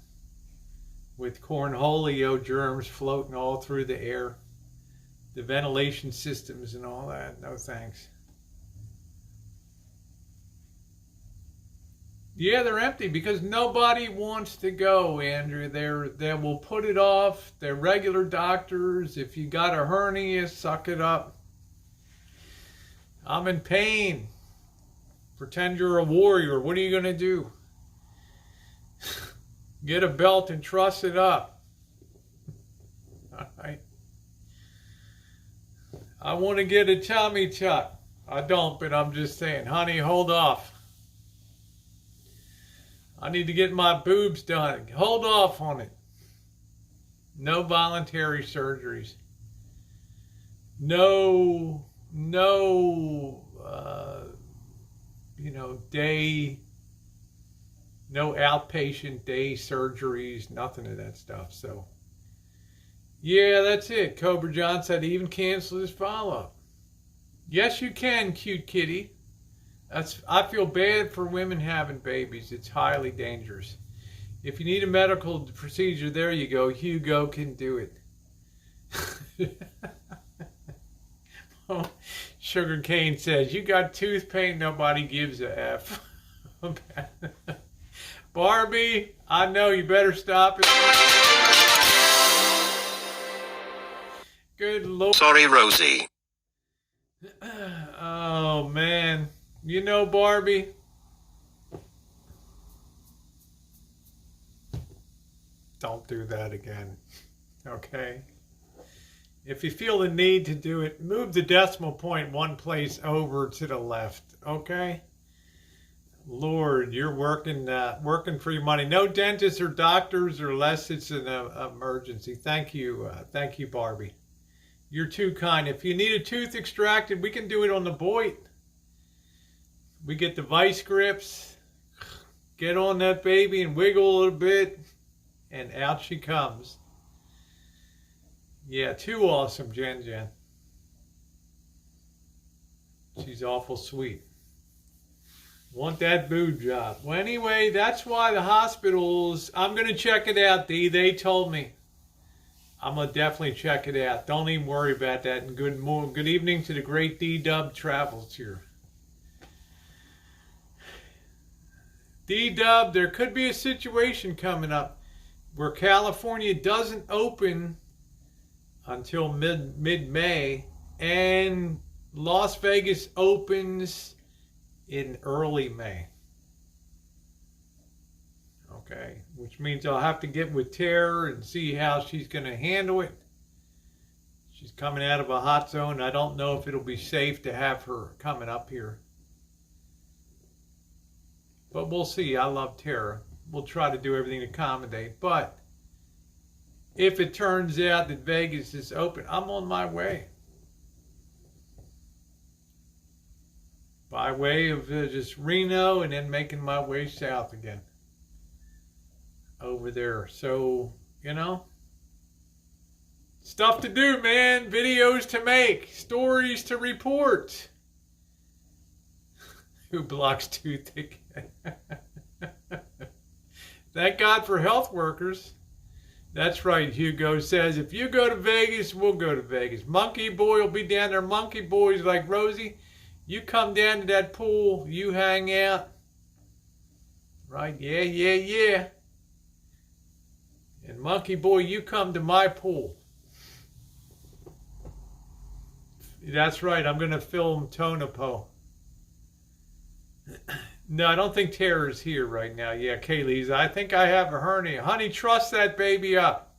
A: with cornholio germs floating all through the air, the ventilation systems and all that. No thanks. Yeah, they're empty because nobody wants to go, Andrew. They will put it off. They're regular doctors. If you got a hernia, suck it up. I'm in pain. Pretend you're a warrior. What are you going to do? Get a belt and truss it up. All right. I want to get a tummy tuck. I don't, but I'm just saying, honey, hold off. I need to get my boobs done. Hold off on it. No voluntary surgeries. No, no outpatient day surgeries, nothing of that stuff. So, yeah, that's it. Cobra John said even cancel his follow-up. Yes, you can, cute kitty. I feel bad for women having babies. It's highly dangerous. If you need a medical procedure, there you go. Hugo can do it. Oh, Sugar Cane says, you got tooth pain, nobody gives a F. Barbie, I know, you better stop it. Good Lord.
B: Sorry, Rosie.
A: Oh, man. You know, Barbie, don't do that again, okay? If you feel the need to do it, move the decimal point one place over to the left, okay? Lord, you're working for your money. No dentists or doctors unless it's an emergency. Thank you, Barbie. You're too kind. If you need a tooth extracted, we can do it on the Boyd. We get the vice grips, get on that baby and wiggle a little bit, and out she comes. Yeah, too awesome, Jen. She's awful sweet. Want that boob job. Well, anyway, that's why the hospitals, I'm going to check it out, Dee. They told me. I'm going to definitely check it out. Don't even worry about that. And good evening to the great D-Dub Travels here. D-Dub, there could be a situation coming up where California doesn't open until mid-May, and Las Vegas opens in early May. Okay, which means I'll have to get with Tara and see how she's going to handle it. She's coming out of a hot zone. I don't know if it'll be safe to have her coming up here. But we'll see. I love Tara. We'll try to do everything to accommodate. But if it turns out that Vegas is open, I'm on my way. By way of just Reno and then making my way south again. Over there. So, you know, stuff to do, man. Videos to make. Stories to report. Who blocks tooth again? Thank God for health workers. That's right, Hugo says, if you go to Vegas, we'll go to Vegas. Monkey Boy will be down there. Monkey Boy's like, Rosie, you come down to that pool, you hang out. Right? Yeah. And Monkey Boy, you come to my pool. That's right, I'm going to film Tonapo. No, I don't think Tara's here right now. Yeah, Kaylee's. I think I have a hernia. Honey, truss that baby up.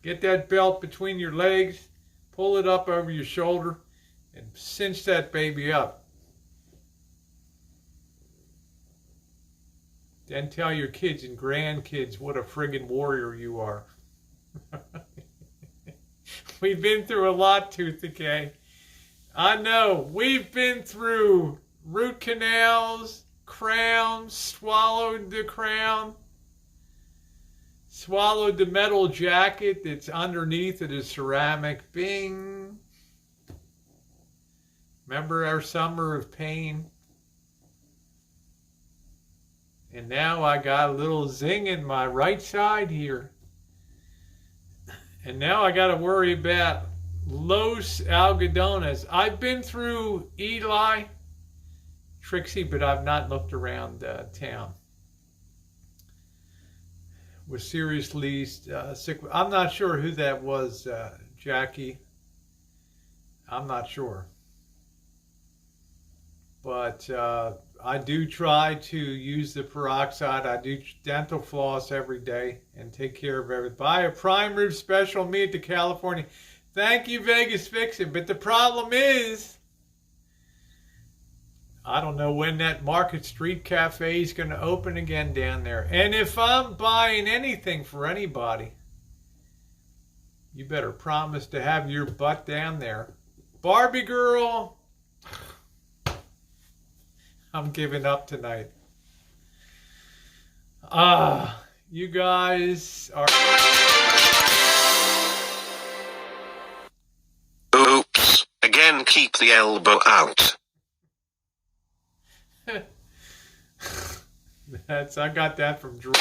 A: Get that belt between your legs. Pull it up over your shoulder. And cinch that baby up. Then tell your kids and grandkids what a friggin' warrior you are. We've been through a lot, Tooth Decay. I know. We've been through root canals, crowns, swallowed the crown, swallowed the metal jacket that's underneath it is ceramic. Bing. Remember our summer of pain? And now I got a little zing in my right side here. And now I got to worry about Los Algodones. I've been through Eli, Trixie, but I've not looked around town. Was seriously sick. I'm not sure who that was, Jackie. I'm not sure. But I do try to use the peroxide. I do dental floss every day and take care of everything. Buy a prime rib special meat to California. Thank you, Vegas Fixin'. But the problem is, I don't know when that Market Street Cafe is going to open again down there. And if I'm buying anything for anybody, you better promise to have your butt down there. Barbie girl, I'm giving up tonight. You guys are...
B: Oops, again keep the elbow out.
A: I got that from Drew.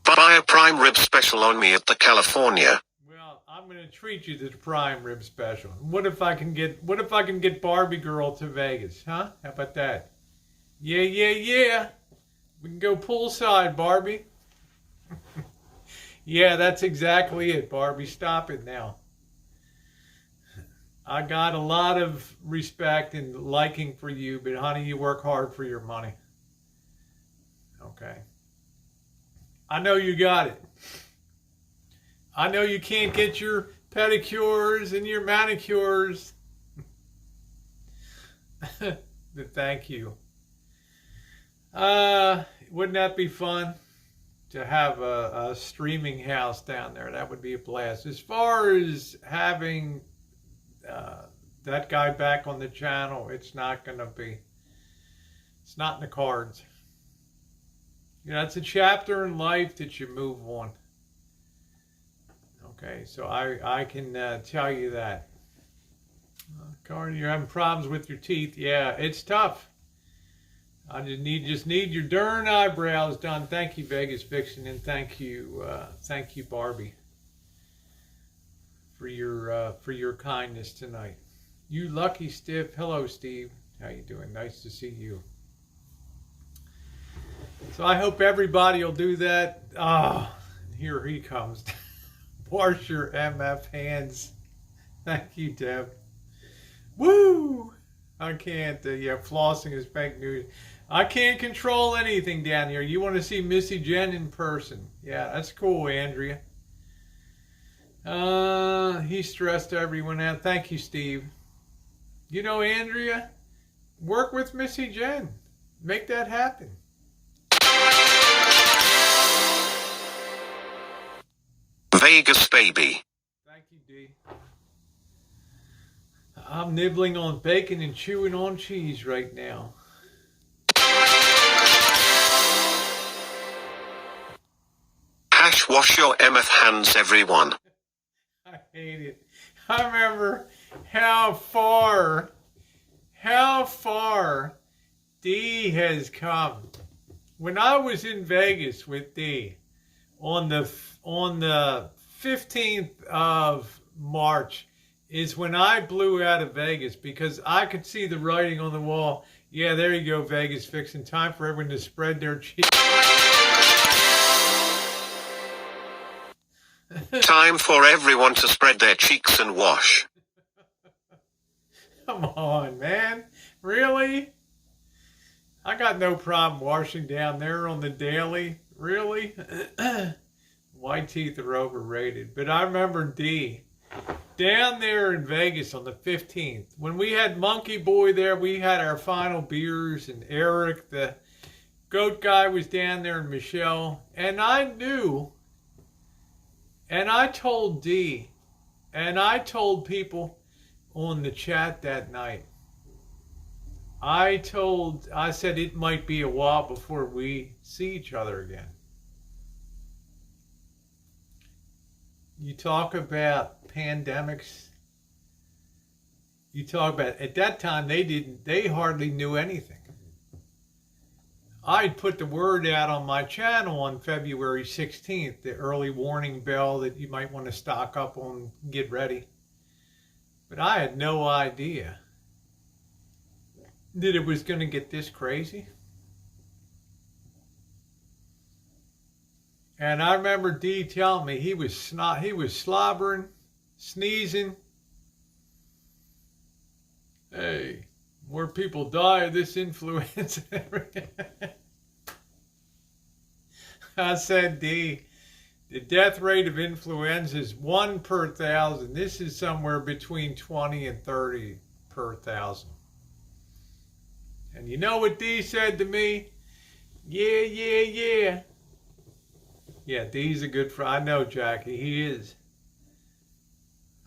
B: Buy a prime rib special on me at the California.
A: Well, I'm gonna treat you to the prime rib special. What if I can get Barbie girl to Vegas, huh? How about that? Yeah, yeah, yeah. We can go poolside, Barbie. Yeah, that's exactly it, Barbie. Stop it now. I got a lot of respect and liking for you, but honey, you work hard for your money. Okay. I know you got it. I know you can't get your pedicures and your manicures. But thank you. Wouldn't that be fun to have a streaming house down there? That would be a blast. As far as having that guy back on the channel, it's not in the cards. You know, it's a chapter in life that you move on. Okay, so I can tell you that. Carter, you're having problems with your teeth. Yeah, it's tough. I just need your darn eyebrows done. Thank you, Vegas Vixen, and thank you, Barbie, for your kindness tonight. You lucky stiff. Hello, Steve. How you doing? Nice to see you. So I hope everybody will do that. Ah, here he comes. Wash your MF hands. Thank you, Deb. Woo! I can't. Yeah, flossing is fake news. I can't control anything down here. You want to see Missy Jen in person? Yeah, that's cool, Andrea. He stressed everyone out. Thank you, Steve. You know, Andrea, work with Missy Jen. Make that happen.
B: Vegas, baby.
A: Thank you, D. I'm nibbling on bacon and chewing on cheese right now.
B: Hash wash your MF hands, everyone.
A: I hate it. I remember how far D has come. When I was in Vegas with D on the 15th of March is when I blew out of Vegas because I could see the writing on the wall. Yeah, there you go, Vegas Fixing. Time for everyone to spread their cheeks.
B: Time for everyone to spread their cheeks and wash.
A: Come on, man. Really? I got no problem washing down there on the daily. Really? White teeth are overrated. But I remember D. Down there in Vegas on the 15th, when we had Monkey Boy there, we had our final beers, and Eric, the goat guy, was down there, and Michelle. And I knew, and I told D, and I told people on the chat that night, I said it might be a while before we see each other again. You talk about pandemics. You talk about, at that time, they hardly knew anything. I'd put the word out on my channel on February 16th, the early warning bell that you might want to stock up on, get ready. But I had no idea that it was going to get this crazy. And I remember D telling me he was slobbering, sneezing. Hey, more people die of this influenza. I said, D, the death rate of influenza is 1 per 1,000. This is somewhere between 20 and 30 per 1,000. And you know what D said to me? Yeah. Yeah, D's a good friend. I know, Jackie. He is.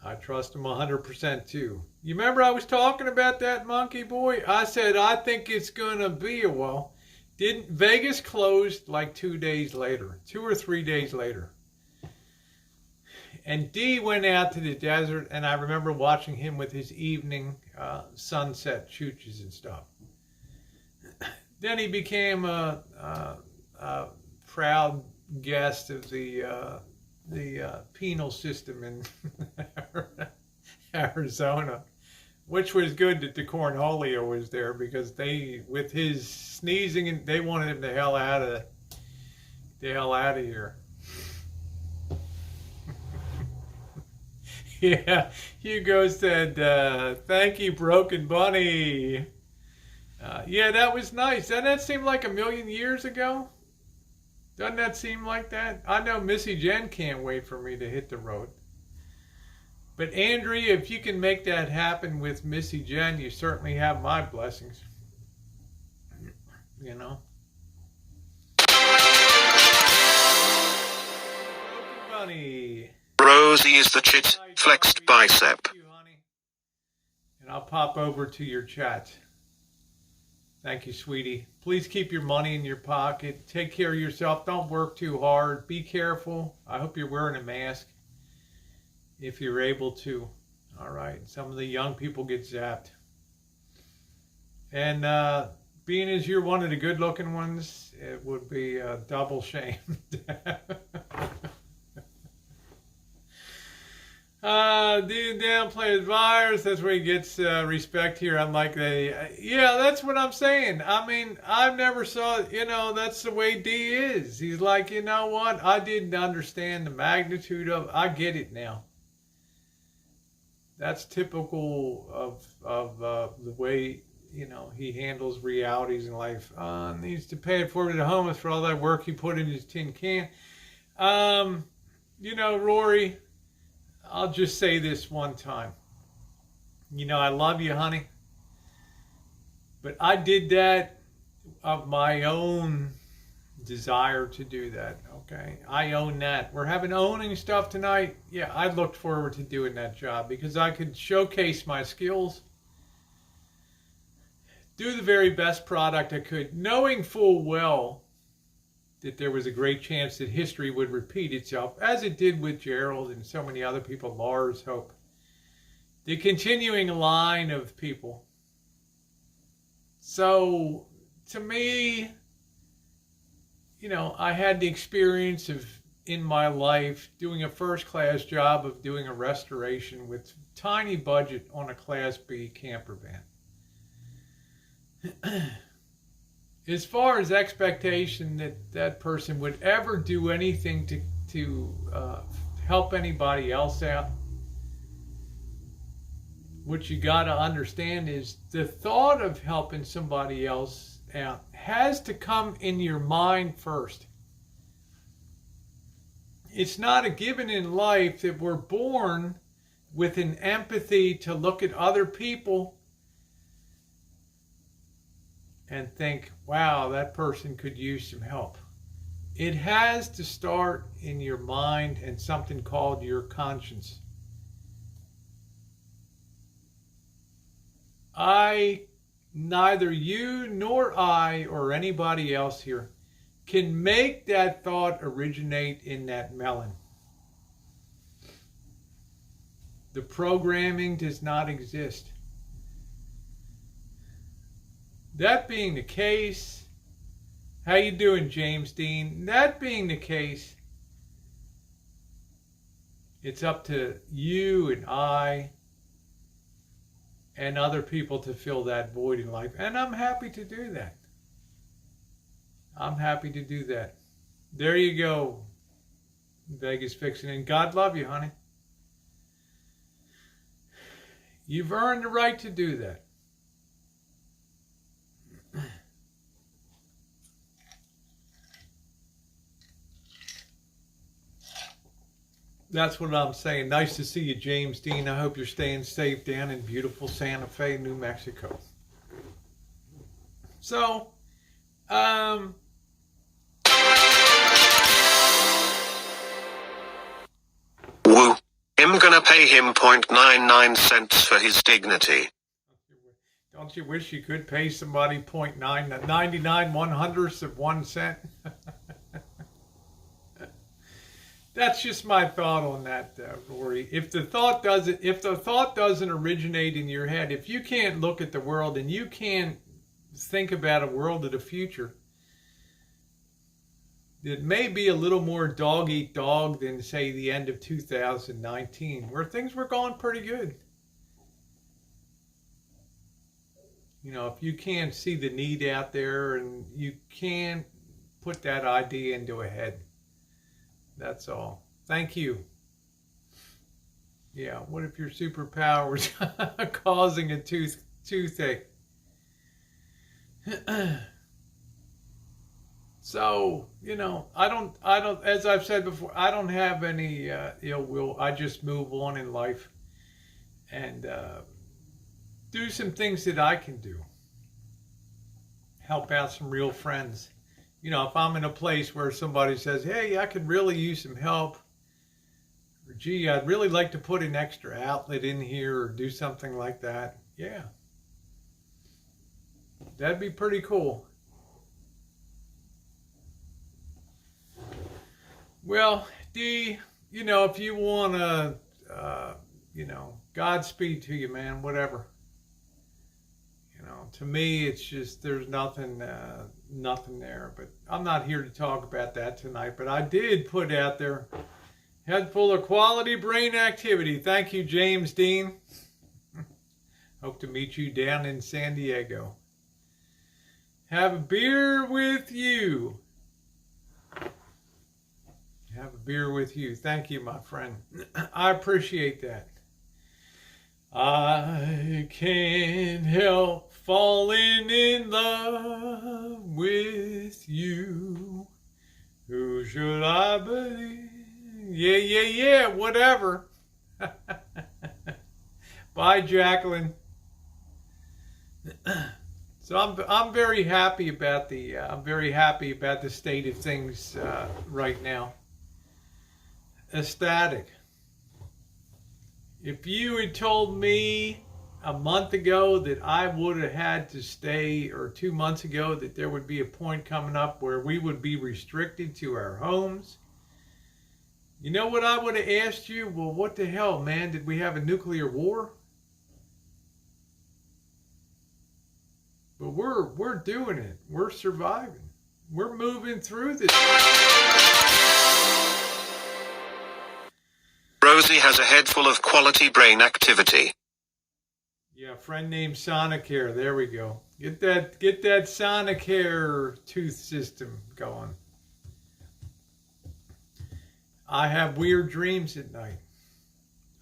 A: I trust him 100% too. You remember I was talking about that Monkey Boy? I said, I think it's going to be a while. Didn't Vegas closed like 2 days later, 2 or 3 days later. And D went out to the desert, and I remember watching him with his evening sunset chooches and stuff. Then he became a proud guest of the penal system in Arizona, which was good that the Cornholio was there, because they, with his sneezing, and they wanted him the hell out of here. Yeah, Hugo said, "Thank you, Broken Bunny." Yeah, that was nice. Doesn't that seem like a million years ago? Doesn't that seem like that? I know Missy Jen can't wait for me to hit the road. But Andrea, if you can make that happen with Missy Jen, you certainly have my blessings. You know? Broken Bunny.
B: Rosie is the chit, flexed bicep.
A: Thank you, honey. And I'll pop over to your chat. Thank you, sweetie. Please keep your money in your pocket. Take care of yourself. Don't work too hard. Be careful. I hope you're wearing a mask if you're able to. All right. Some of the young people get zapped. And being as you're one of the good-looking ones, it would be a double shame. Dude, downplay the virus. That's where he gets respect here. I'm like, yeah, that's what I'm saying. I mean, I've never saw, that's the way D is. He's like, you know what? I didn't understand the magnitude of, I get it now. That's typical of the way, he handles realities in life. Needs to pay it forward to the homeless for all that work he put in his tin can. Rory, I'll just say this one time. I love you, honey. But I did that of my own desire to do that, okay? I own that. We're having owning stuff tonight. Yeah, I looked forward to doing that job because I could showcase my skills, do the very best product I could, knowing full well that there was a great chance that history would repeat itself, as it did with Gerald and so many other people, Lars, Hope. The continuing line of people. So, to me, I had the experience of, in my life, doing a first-class job of doing a restoration with tiny budget on a Class B camper van. As far as expectation that person would ever do anything to help anybody else out, what you got to understand is the thought of helping somebody else out has to come in your mind first. It's not a given in life that we're born with an empathy to look at other people and think, wow, that person could use some help. It has to start in your mind and something called your conscience. Neither you nor I or anybody else here can make that thought originate in that melon. The programming does not exist. That being the case, how you doing, James Dean? That being the case, it's up to you and I and other people to fill that void in life. And I'm happy to do that. I'm happy to do that. There you go, Vegas Fixing. And God love you, honey. You've earned the right to do that. That's what I'm saying. Nice to see you, James Dean. I hope you're staying safe down in beautiful Santa Fe, New Mexico. So,
B: Woo. I'm gonna pay him 0.99 cents for his dignity.
A: Don't you wish you could pay somebody 0.99 1/100th of 1 cent? That's just my thought on that, Rory. If the thought doesn't originate in your head, if you can't look at the world and you can't think about a world of the future that may be a little more dog eat dog than, say, the end of 2019, where things were going pretty good. You know, if you can't see the need out there and you can't put that idea into a head, that's all. Thank you. Yeah, what if your superpower was causing a toothache? So, you know, I don't, as I've said before, I don't have any ill will. I just move on in life and do some things that I can do. Help out some real friends. You know, if I'm in a place where somebody says, hey, I could really use some help, or gee, I'd really like to put an extra outlet in here or do something like that. Yeah. That'd be pretty cool. Well, Dee, you know, if you want to, you know, Godspeed to you, man, whatever. You know, to me, it's just, there's nothing there. But I'm not here to talk about that tonight. But I did put out there, head full of quality brain activity. Thank you, James Dean. Hope to meet you down in San Diego. Have a beer with you. Have a beer with you. Thank you, my friend. I appreciate that. I can't help falling in love with you. Who should I believe? Yeah, whatever. Bye, Jacqueline. So I'm very happy about the state of things right now. Ecstatic. If you had told me a month ago that I would have had to stay, or 2 months ago that there would be a point coming up where we would be restricted to our homes, you know what I would have asked you? Well, what the hell, man? Did we have a nuclear war? But we're doing it. We're surviving. We're moving through this.
B: Rosie has a head full of quality brain activity.
A: Yeah, a friend named Sonicare. There we go. Get that Sonicare tooth system going. I have weird dreams at night.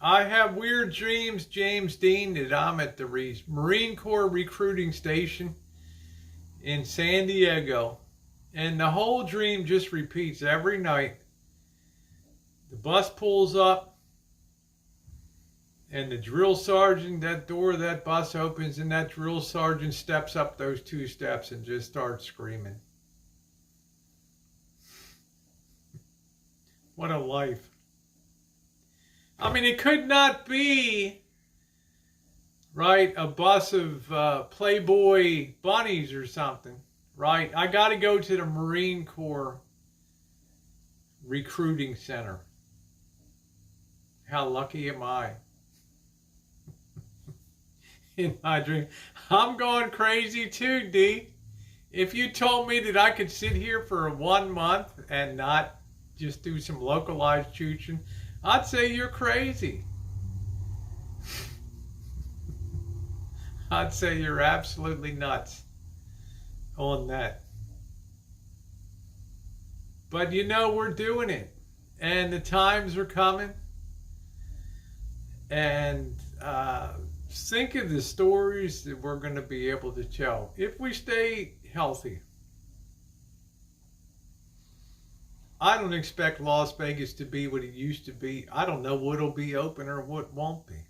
A: I have weird dreams, James Dean, that I'm at the Marine Corps recruiting station in San Diego. And the whole dream just repeats every night. The bus pulls up, and the drill sergeant, that door of that bus opens, and that drill sergeant steps up those 2 steps and just starts screaming. What a life. I mean, it could not be, right, a bus of Playboy bunnies or something, right? I got to go to the Marine Corps recruiting center. How lucky am I? In my dream. I'm going crazy too, D. If you told me that I could sit here for 1 month and not just do some localized chooching, I'd say you're crazy. I'd say you're absolutely nuts on that. But you know, we're doing it. And the times are coming. And think of the stories that we're going to be able to tell if we stay healthy. I don't expect Las Vegas to be what it used to be. I don't know what'll be open or what won't be.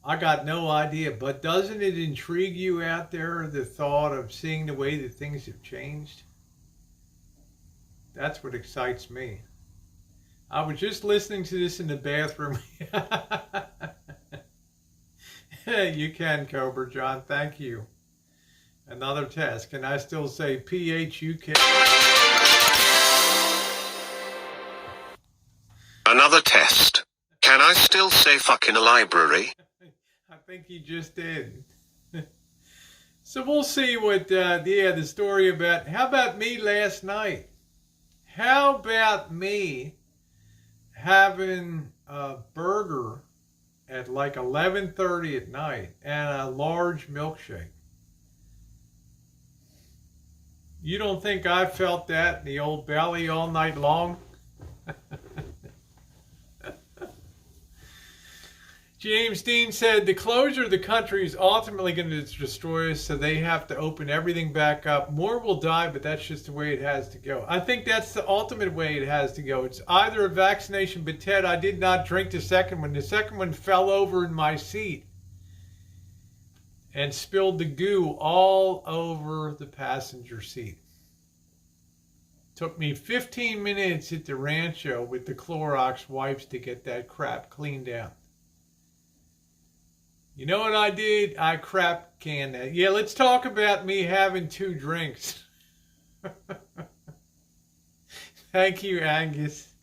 A: I got no idea, but doesn't it intrigue you out there, the thought of seeing the way that things have changed? That's what excites me. I was just listening to this in the bathroom. You can, Cobra John. Thank you. Another test. Can I still say PHUK?
B: Another test. Can I still say fuck in a library?
A: I think you just did. So we'll see what, the story about, how about me last night? How about me having a burger at like 11:30 at night and a large milkshake? You don't think I felt that in the old belly all night long? James Dean said the closure of the country is ultimately going to destroy us, so they have to open everything back up. More will die, but that's just the way it has to go. I think that's the ultimate way it has to go. It's either a vaccination, but Ted, I did not drink the second one. The second one fell over in my seat and spilled the goo all over the passenger seat. Took me 15 minutes at the Rancho with the Clorox wipes to get that crap cleaned out. You know what I did? I crap canned that. Yeah, let's talk about me having 2 drinks. Thank you, Angus.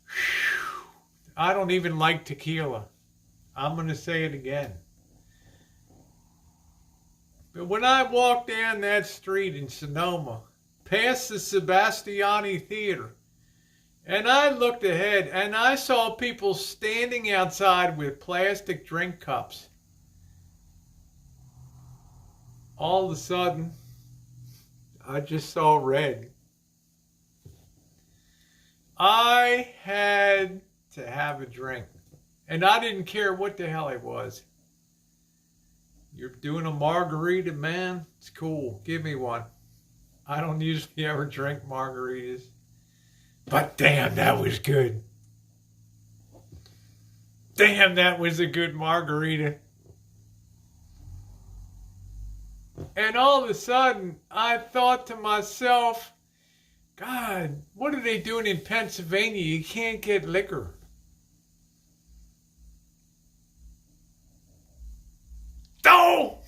A: Whew. I don't even like tequila. I'm going to say it again. But when I walked down that street in Sonoma, past the Sebastiani Theater, and I looked ahead and I saw people standing outside with plastic drink cups, all of a sudden, I just saw red. I had to have a drink. And I didn't care what the hell it was. You're doing a margarita, man? It's cool. Give me one. I don't usually ever drink margaritas. But damn, that was good. Damn, that was a good margarita. And all of a sudden, I thought to myself, God, what are they doing in Pennsylvania? You can't get liquor. Oh!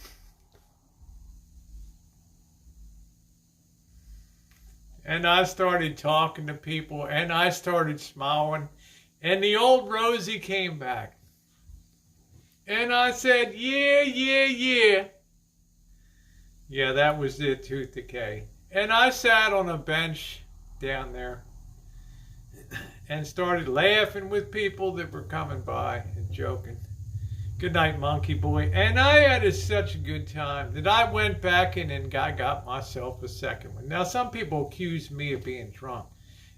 A: And I started talking to people, and I started smiling, and the old Rosie came back. And I said, yeah. Yeah, that was the tooth decay. And I sat on a bench down there and started laughing with people that were coming by and joking. Good night, monkey boy. And I had such a good time that I went back in and I got myself a second one. Now, some people accuse me of being drunk.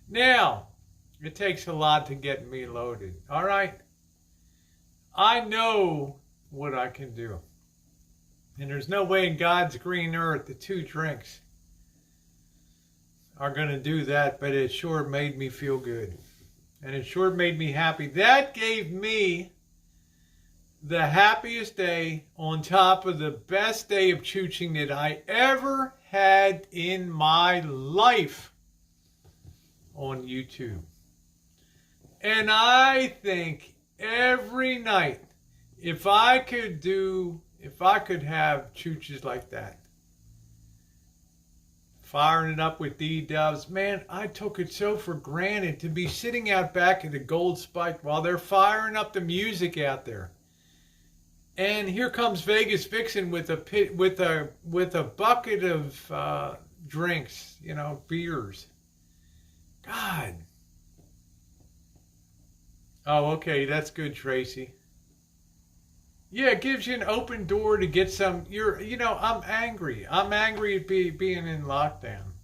A: Now, it takes a lot to get me loaded. All right? I know what I can do. And there's no way in God's green earth the 2 drinks are going to do that, but it sure made me feel good. And it sure made me happy. That gave me the happiest day on top of the best day of chooching that I ever had in my life on YouTube. And I think every night, if I could have chooches like that, firing it up with D-dubs, man, I took it so for granted to be sitting out back at the Gold Spike while they're firing up the music out there. And here comes Vegas Vixen with a bucket of drinks, beers. God. Oh, okay, that's good, Tracy. Yeah, it gives you an open door to get some. I'm angry. I'm angry at being in lockdown.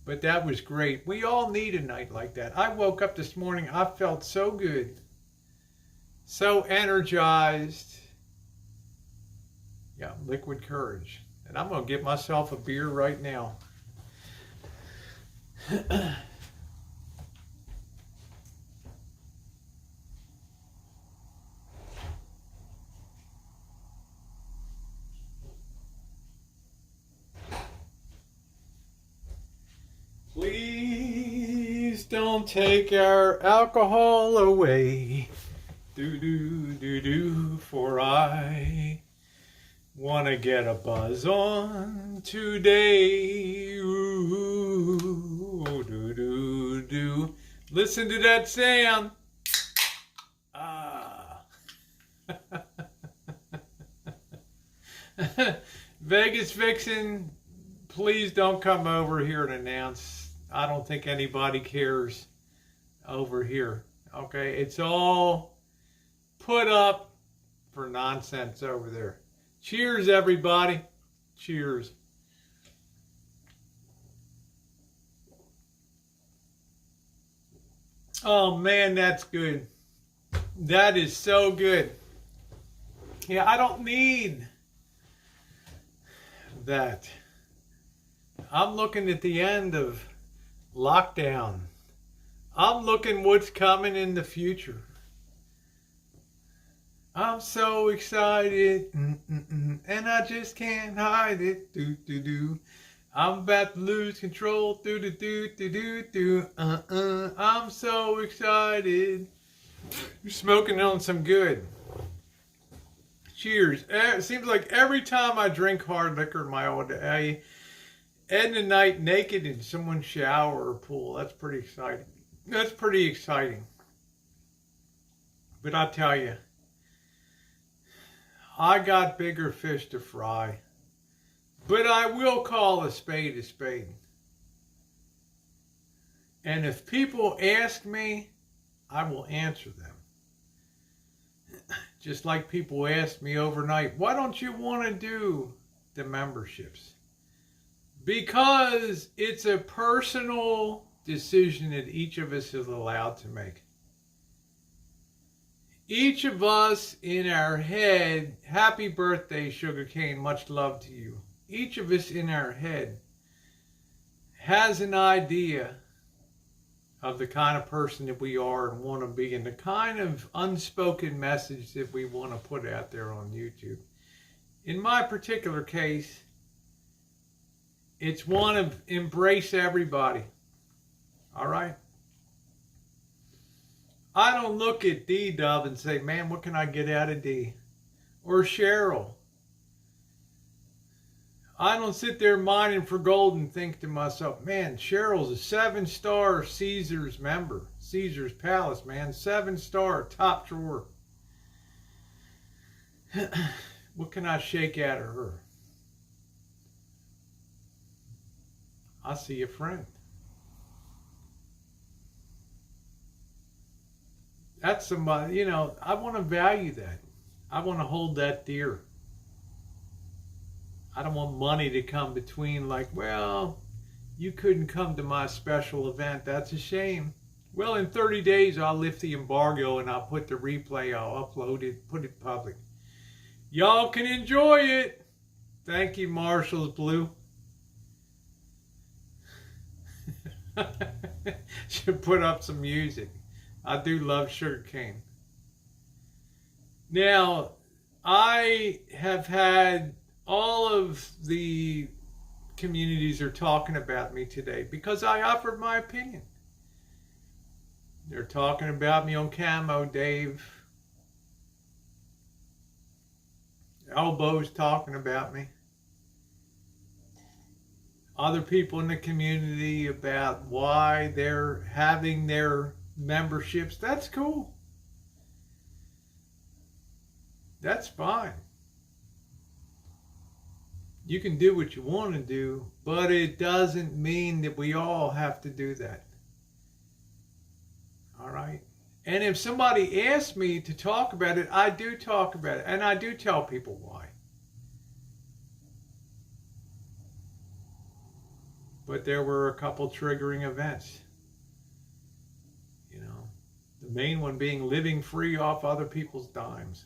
A: But that was great. We all need a night like that. I woke up this morning. I felt so good. So energized. Yeah, liquid courage. And I'm going to get myself a beer right now. Please don't take our alcohol away. For I want to get a buzz on today. Ooh, Listen to that sound. Ah. Vegas Vixen, please don't come over here and announce. I don't think anybody cares over here. Okay, it's all put up for nonsense over there. Cheers, everybody. Cheers. Oh man, that's good. That is so good. Yeah, I don't need that. I'm looking at the end of lockdown. I'm looking what's coming in the future. I'm so excited, and I just can't hide it. Do do do. I'm about to lose control. Do do do do do do. I'm so excited. You're smoking on some good. Cheers. It seems like every time I drink hard liquor in my old day, I end the night naked in someone's shower or pool. That's pretty exciting. That's pretty exciting. But I tell you, I got bigger fish to fry. But I will call a spade a spade. And if people ask me, I will answer them. Just like people asked me overnight, why don't you want to do the memberships? Because it's a personal decision that each of us is allowed to make. Each of us in our head, happy birthday, Sugarcane, much love to you. Each of us in our head has an idea of the kind of person that we are and want to be, and the kind of unspoken message that we want to put out there on YouTube. In my particular case, it's one of embrace everybody. All right? I don't look at D-Dub and say, man, what can I get out of D? Or Cheryl. I don't sit there mining for gold and think to myself, man, Cheryl's a 7-star Caesars member. Caesars Palace, man. 7-star, top drawer. What can I shake out of her? I see a friend. That's somebody, I want to value that. I want to hold that dear. I don't want money to come between like, well, you couldn't come to my special event. That's a shame. Well, in 30 days, I'll lift the embargo and I'll put the replay, I'll upload it, put it public. Y'all can enjoy it. Thank you, Marshall's Blue. Should put up some music. I do love Sugarcane. Now, I have had all of the communities are talking about me today because I offered my opinion. They're talking about me on Camo Dave. Elbow's talking about me. Other people in the community about why they're having their memberships. That's cool. That's fine. You can do what you want to do, but it doesn't mean that we all have to do that. All right? And if somebody asks me to talk about it, I do talk about it. And I do tell people why. But there were a couple triggering events. The main one being living free off other people's dimes.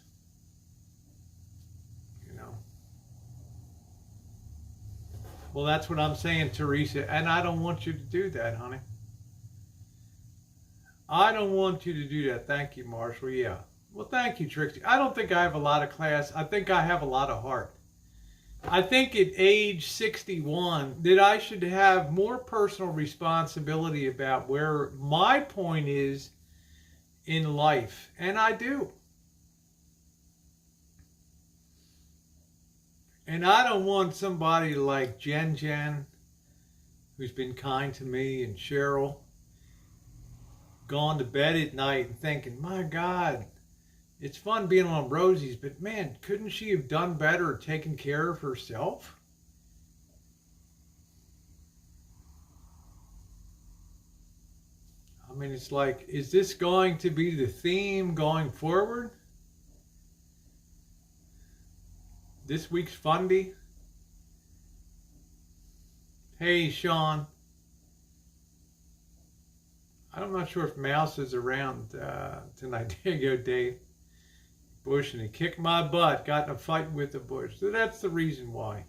A: Well, that's what I'm saying, Teresa. And I don't want you to do that, honey. I don't want you to do that. Thank you, Marshall. Yeah. Well, thank you, Trixie. I don't think I have a lot of class. I think I have a lot of heart. I think at age 61 that I should have more personal responsibility about where my point is in life. And I do. And I don't want somebody like Jen, who's been kind to me, and Cheryl, gone to bed at night and thinking, my God, It's fun being on Rosie's, but man, couldn't she have done better taking care of herself? I mean, it's like, is this going to be the theme going forward? This week's Fundy? Hey, Sean. I'm not sure if Mouse is around tonight. There you go, Dave. Bush, and he kicked my butt, got in a fight with the Bush. So that's the reason why.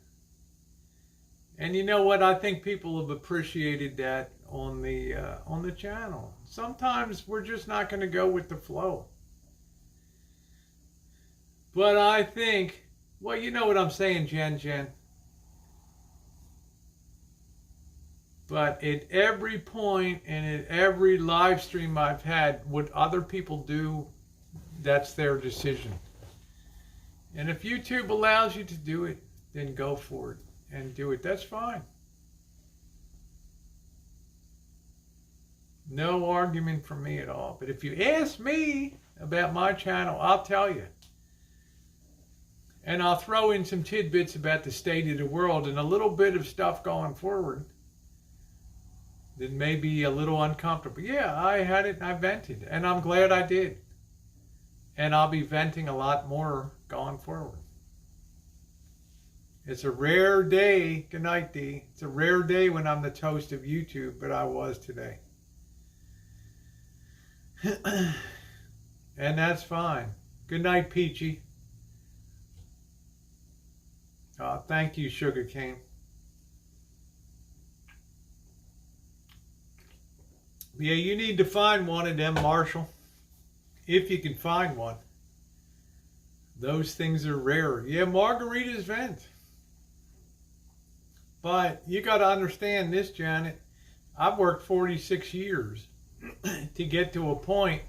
A: And you know what? I think people have appreciated that on the channel. Sometimes we're just not going to go with the flow. But I think, well, you know what I'm saying, Jen. But at every point and at every live stream I've had, what other people do, that's their decision. And if YouTube allows you to do it, then go for it and do it. That's fine. No argument from me at all. But if you ask me about my channel, I'll tell you. And I'll throw in some tidbits about the state of the world and a little bit of stuff going forward that may be a little uncomfortable. Yeah, I had it and I vented, and I'm glad I did. And I'll be venting a lot more going forward. It's a rare day. Good night, D. It's a rare day when I'm the toast of YouTube, but I was today. And that's fine. Good night, Peachy. Thank you, Sugar Cane. Yeah, you need to find one of them, Marshall. If you can find one. Those things are rare. Yeah, margaritas vent. But you got to understand this, Janet. I've worked 46 years to get to a point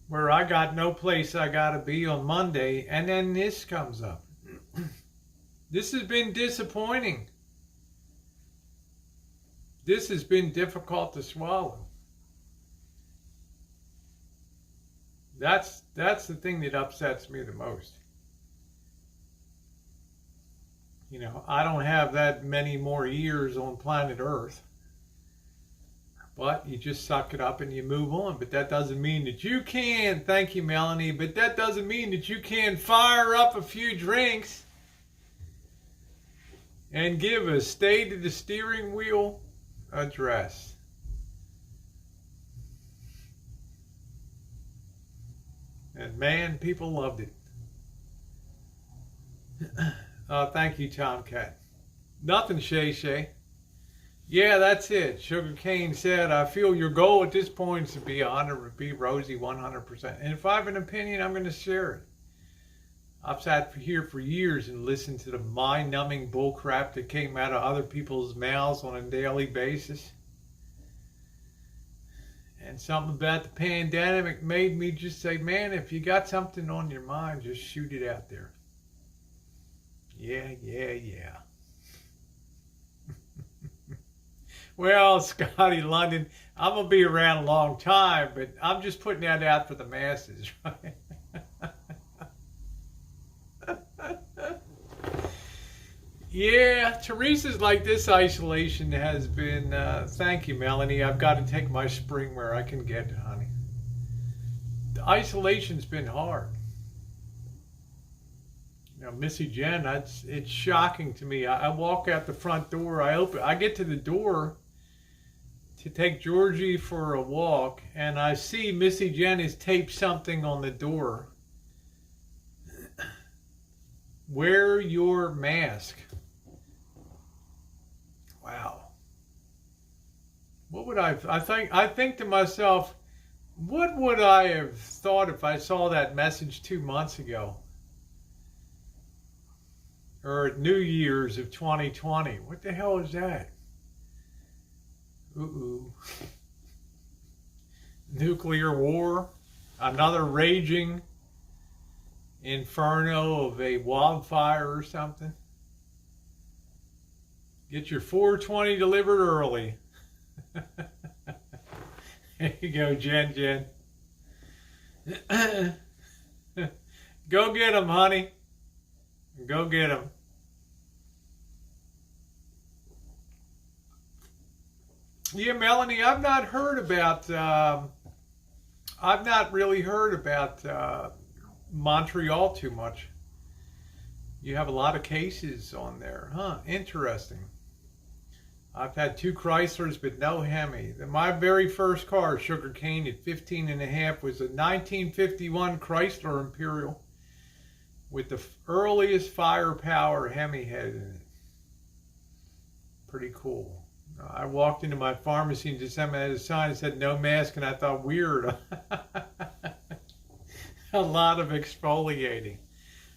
A: where I got no place I got to be on Monday, and then this comes up. This has been disappointing. This has been difficult to swallow. That's the thing that upsets me the most. You know, I don't have that many more years on planet Earth. But you just suck it up and you move on. But that doesn't mean that you can, thank you, Melanie, but that doesn't mean that you can't fire up a few drinks and give a state of the steering wheel address. And man, people loved it. Thank you, Tomcat. Nothing, Shay. Yeah, that's it. Sugar Cane said, I feel your goal at this point is to be Rosie 100%. And if I have an opinion, I'm going to share it. I've sat here for years and listened to the mind-numbing bullcrap that came out of other people's mouths on a daily basis. And something about the pandemic made me just say, man, if you got something on your mind, just shoot it out there. Yeah. Well, Scotty London, I'm going to be around a long time, but I'm just putting that out for the masses, right? Yeah, Teresa's like, this isolation has been, thank you, Melanie. I've got to take my spring where I can get it, honey. The isolation's been hard. You know, Missy Jen, it's shocking to me. I walk out the front door, I get to the door to take Georgie for a walk, and I see Missy Jen has taped something on the door. Wear your mask. Wow. What would I think to myself, what would I have thought if I saw that message 2 months ago? Or at New Year's of 2020. What the hell is that? Nuclear war? Another raging inferno of a wildfire or something? Get your 420 delivered early. There you go, Jen. Go get him, honey. Go get him. Yeah, Melanie, I've not really heard about Montreal too much. You have a lot of cases on there, huh? Interesting. I've had 2 Chryslers, but no Hemi. My very first car, Sugarcane, at 15 and a half, was a 1951 Chrysler Imperial with the earliest firepower Hemi had in it. Pretty cool. I walked into my pharmacy and just had a sign that said no mask, and I thought, weird. A lot of exfoliating.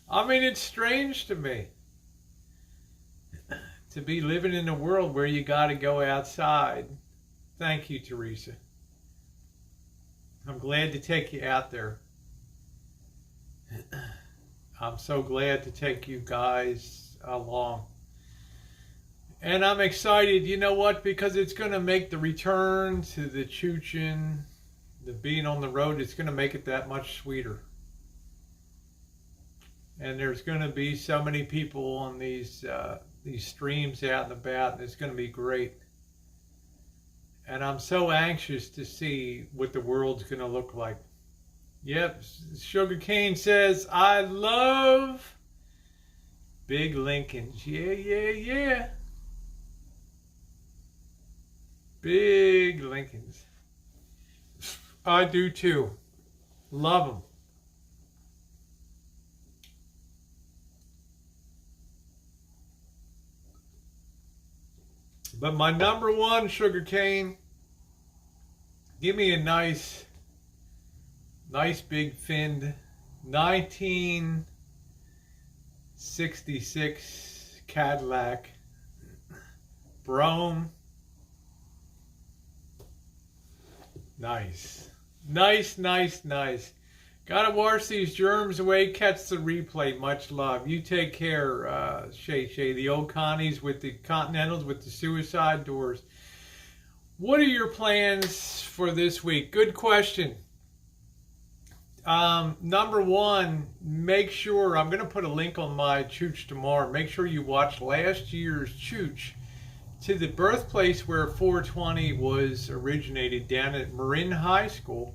A: I mean, it's strange to me to be living in a world where you got to go outside. Thank you, Teresa. I'm glad to take you out there. I'm so glad to take you guys along. And I'm excited, you know what, because it's going to make the return to the chooching, the being on the road, it's going to make it that much sweeter. And there's going to be so many people on these streams out and about, and it's going to be great. And I'm so anxious to see what the world's going to look like. Yep, Sugarcane says, I love big Lincolns. Yeah, yeah, yeah. Big Lincolns. I do too. Love them. But my number one, Sugarcane, give me a nice big finned 1966 Cadillac Brome. Nice. Nice, nice, nice. Gotta wash these germs away, catch the replay. Much love. You take care, Shay Shay. The old Connies with the Continentals with the suicide doors. What are your plans for this week? Good question. Number one, make sure, I'm going to put a link on my Chooch tomorrow. Make sure you watch last year's Chooch to the birthplace where 420 was originated, down at Marin High School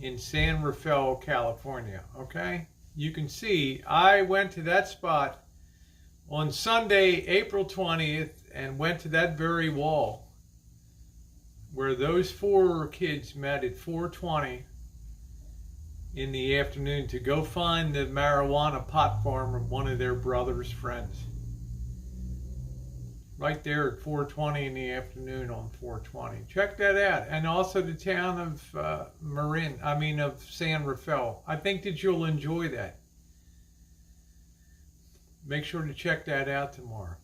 A: in San Rafael, California. Okay? You can see I went to that spot on Sunday, April 20th, and went to that very wall where those 4 kids met at 420 in the afternoon to go find the marijuana pot farm of one of their brother's friends. Right there at 4:20 in the afternoon on 420. Check that out. And also the town of of San Rafael. I think that you'll enjoy that. Make sure to check that out tomorrow.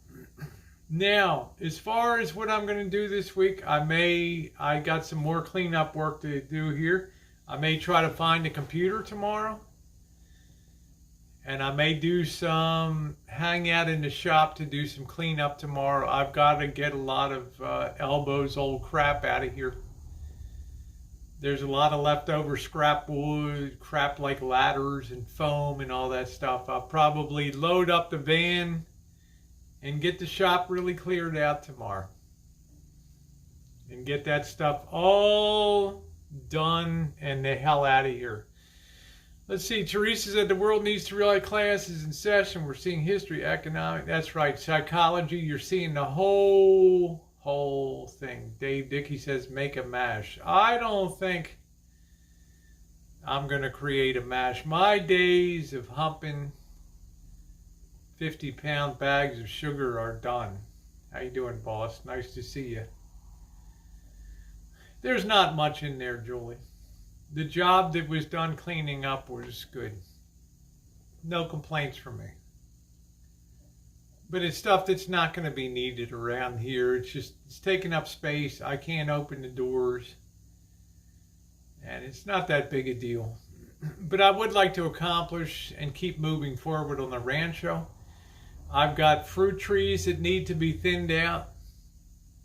A: Now, as far as what I'm going to do this week, I got some more cleanup work to do here. I may try to find a computer tomorrow. And I may do some hang out in the shop to do some cleanup tomorrow. I've got to get a lot of elbows old crap out of here. There's a lot of leftover scrap wood, crap like ladders and foam and all that stuff. I'll probably load up the van and get the shop really cleared out tomorrow. And get that stuff all done and the hell out of here. Let's see, Teresa said the world needs to realize classes in session. We're seeing history, economic, that's right, psychology. You're seeing the whole thing. Dave Dickey says make a mash. I don't think I'm going to create a mash. My days of humping 50-pound bags of sugar are done. How you doing, boss? Nice to see you. There's not much in there, Julie. The job that was done cleaning up was good. No complaints from me. But it's stuff that's not going to be needed around here. It's taking up space. I can't open the doors. And it's not that big a deal. But I would like to accomplish and keep moving forward on the rancho. I've got fruit trees that need to be thinned out.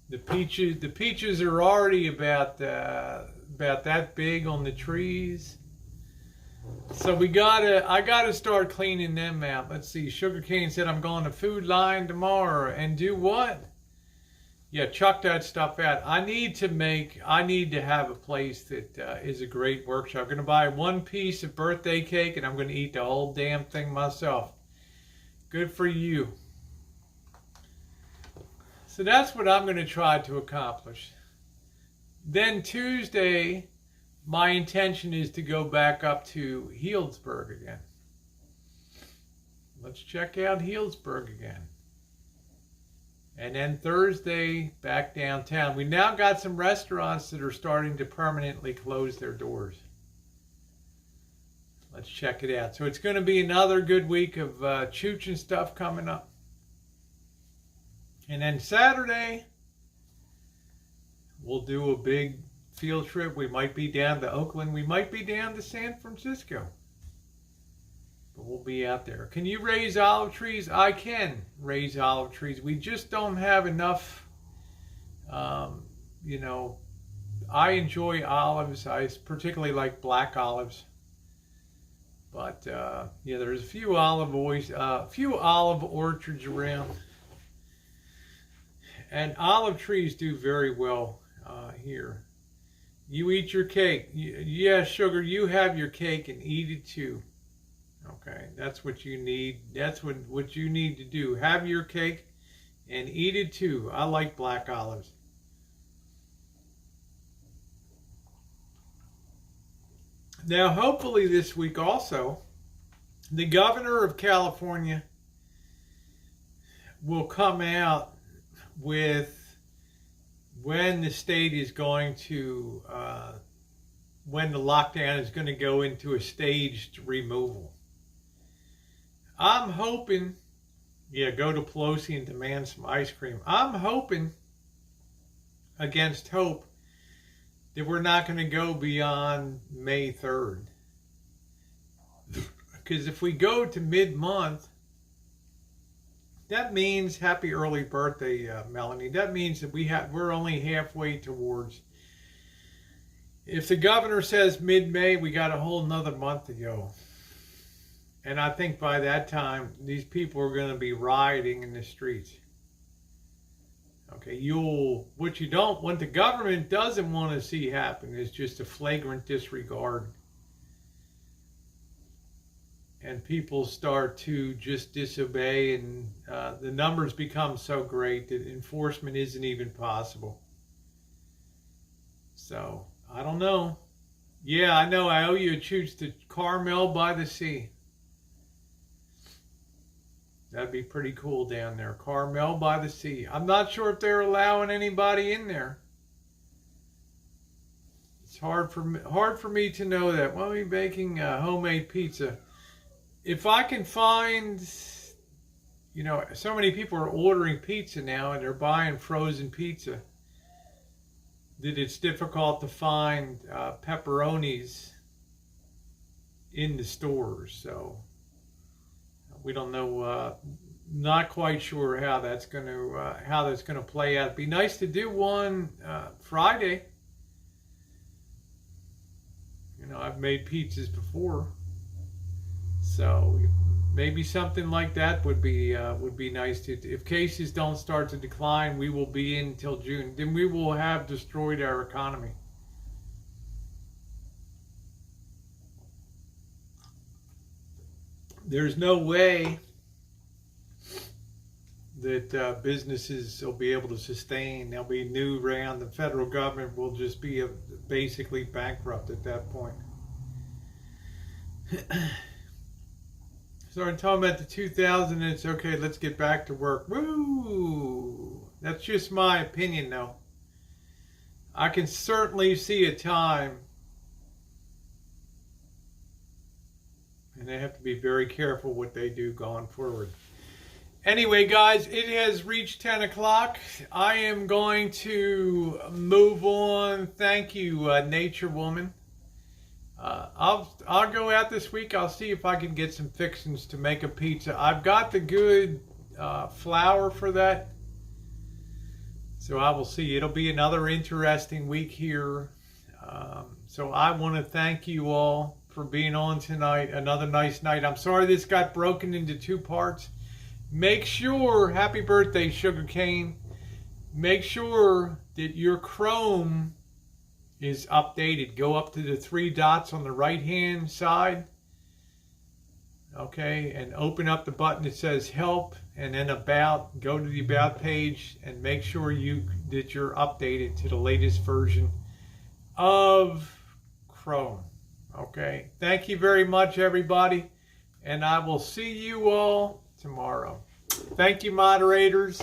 A: The peaches are already about that big on the trees. So I gotta start cleaning them out. Let's see. Sugarcane said I'm going to Food Line tomorrow and do what? Yeah, chuck that stuff out. I need to have a place that is a great workshop. I'm going to buy one piece of birthday cake and I'm going to eat the whole damn thing myself. Good for you. So that's what I'm going to try to accomplish. Then Tuesday, my intention is to go back up to Healdsburg again. Let's check out Healdsburg again. And then Thursday, back downtown. We now got some restaurants that are starting to permanently close their doors. Let's check it out. So it's going to be another good week of chooch and stuff coming up. And then Saturday, we'll do a big field trip. We might be down to Oakland. We might be down to San Francisco. But we'll be out there. Can you raise olive trees? I can raise olive trees. We just don't have enough. You know, I enjoy olives. I particularly like black olives. But yeah, there's a few olive orchards around, and olive trees do very well here. You eat your cake. Yeah, sugar. You have your cake and eat it too. Okay, that's what you need. That's what you need to do. Have your cake and eat it too. I like black olives. Now, hopefully this week also, the governor of California will come out with when the state is going to, when the lockdown is going to go into a staged removal. I'm hoping, yeah, go to Pelosi and demand some ice cream. I'm hoping, against hope, that we're not going to go beyond May 3rd. Because if we go to mid-month, that means happy early birthday, Melanie. That means that we're only halfway towards. If the governor says mid-May, we got a whole nother month to go. And I think by that time, these people are going to be rioting in the streets. Okay, what the government doesn't want to see happen is just a flagrant disregard. And people start to just disobey, and the numbers become so great that enforcement isn't even possible. So, I don't know. Yeah, I know, I owe you a chooch to Carmel by the Sea. That'd be pretty cool down there. Carmel by the Sea. I'm not sure if they're allowing anybody in there. It's hard for me to know that. We'll be baking homemade pizza. If I can find, you know, so many people are ordering pizza now and they're buying frozen pizza that it's difficult to find pepperonis in the stores. So we don't know, not quite sure how that's going to play out. It'd be nice to do one Friday. You know, I've made pizzas before, so maybe something like that would be nice to. If cases don't start to decline, we will be in until June. Then we will have destroyed our economy. There's no way that businesses will be able to sustain. There'll be a new round. The federal government will just be basically bankrupt at that point. So I'm talking about the 2000, and it's okay, let's get back to work. Woo! That's just my opinion, though. I can certainly see a time, and they have to be very careful what they do going forward. Anyway, guys, it has reached 10 o'clock. I am going to move on. Thank you, Nature Woman. I'll go out this week. I'll see if I can get some fixings to make a pizza. I've got the good flour for that. So I will see. It'll be another interesting week here. So I want to thank you all for being on tonight. Another nice night. I'm sorry this got broken into 2 parts. Make sure, happy birthday, Sugarcane. Make sure that your Chrome is updated. Go up to the 3 dots on the right-hand side. Okay, and open up the button that says Help and then About. Go to the About page and make sure that you're updated to the latest version of Chrome. Okay, thank you very much, everybody, and I will see you all tomorrow. Thank you, moderators.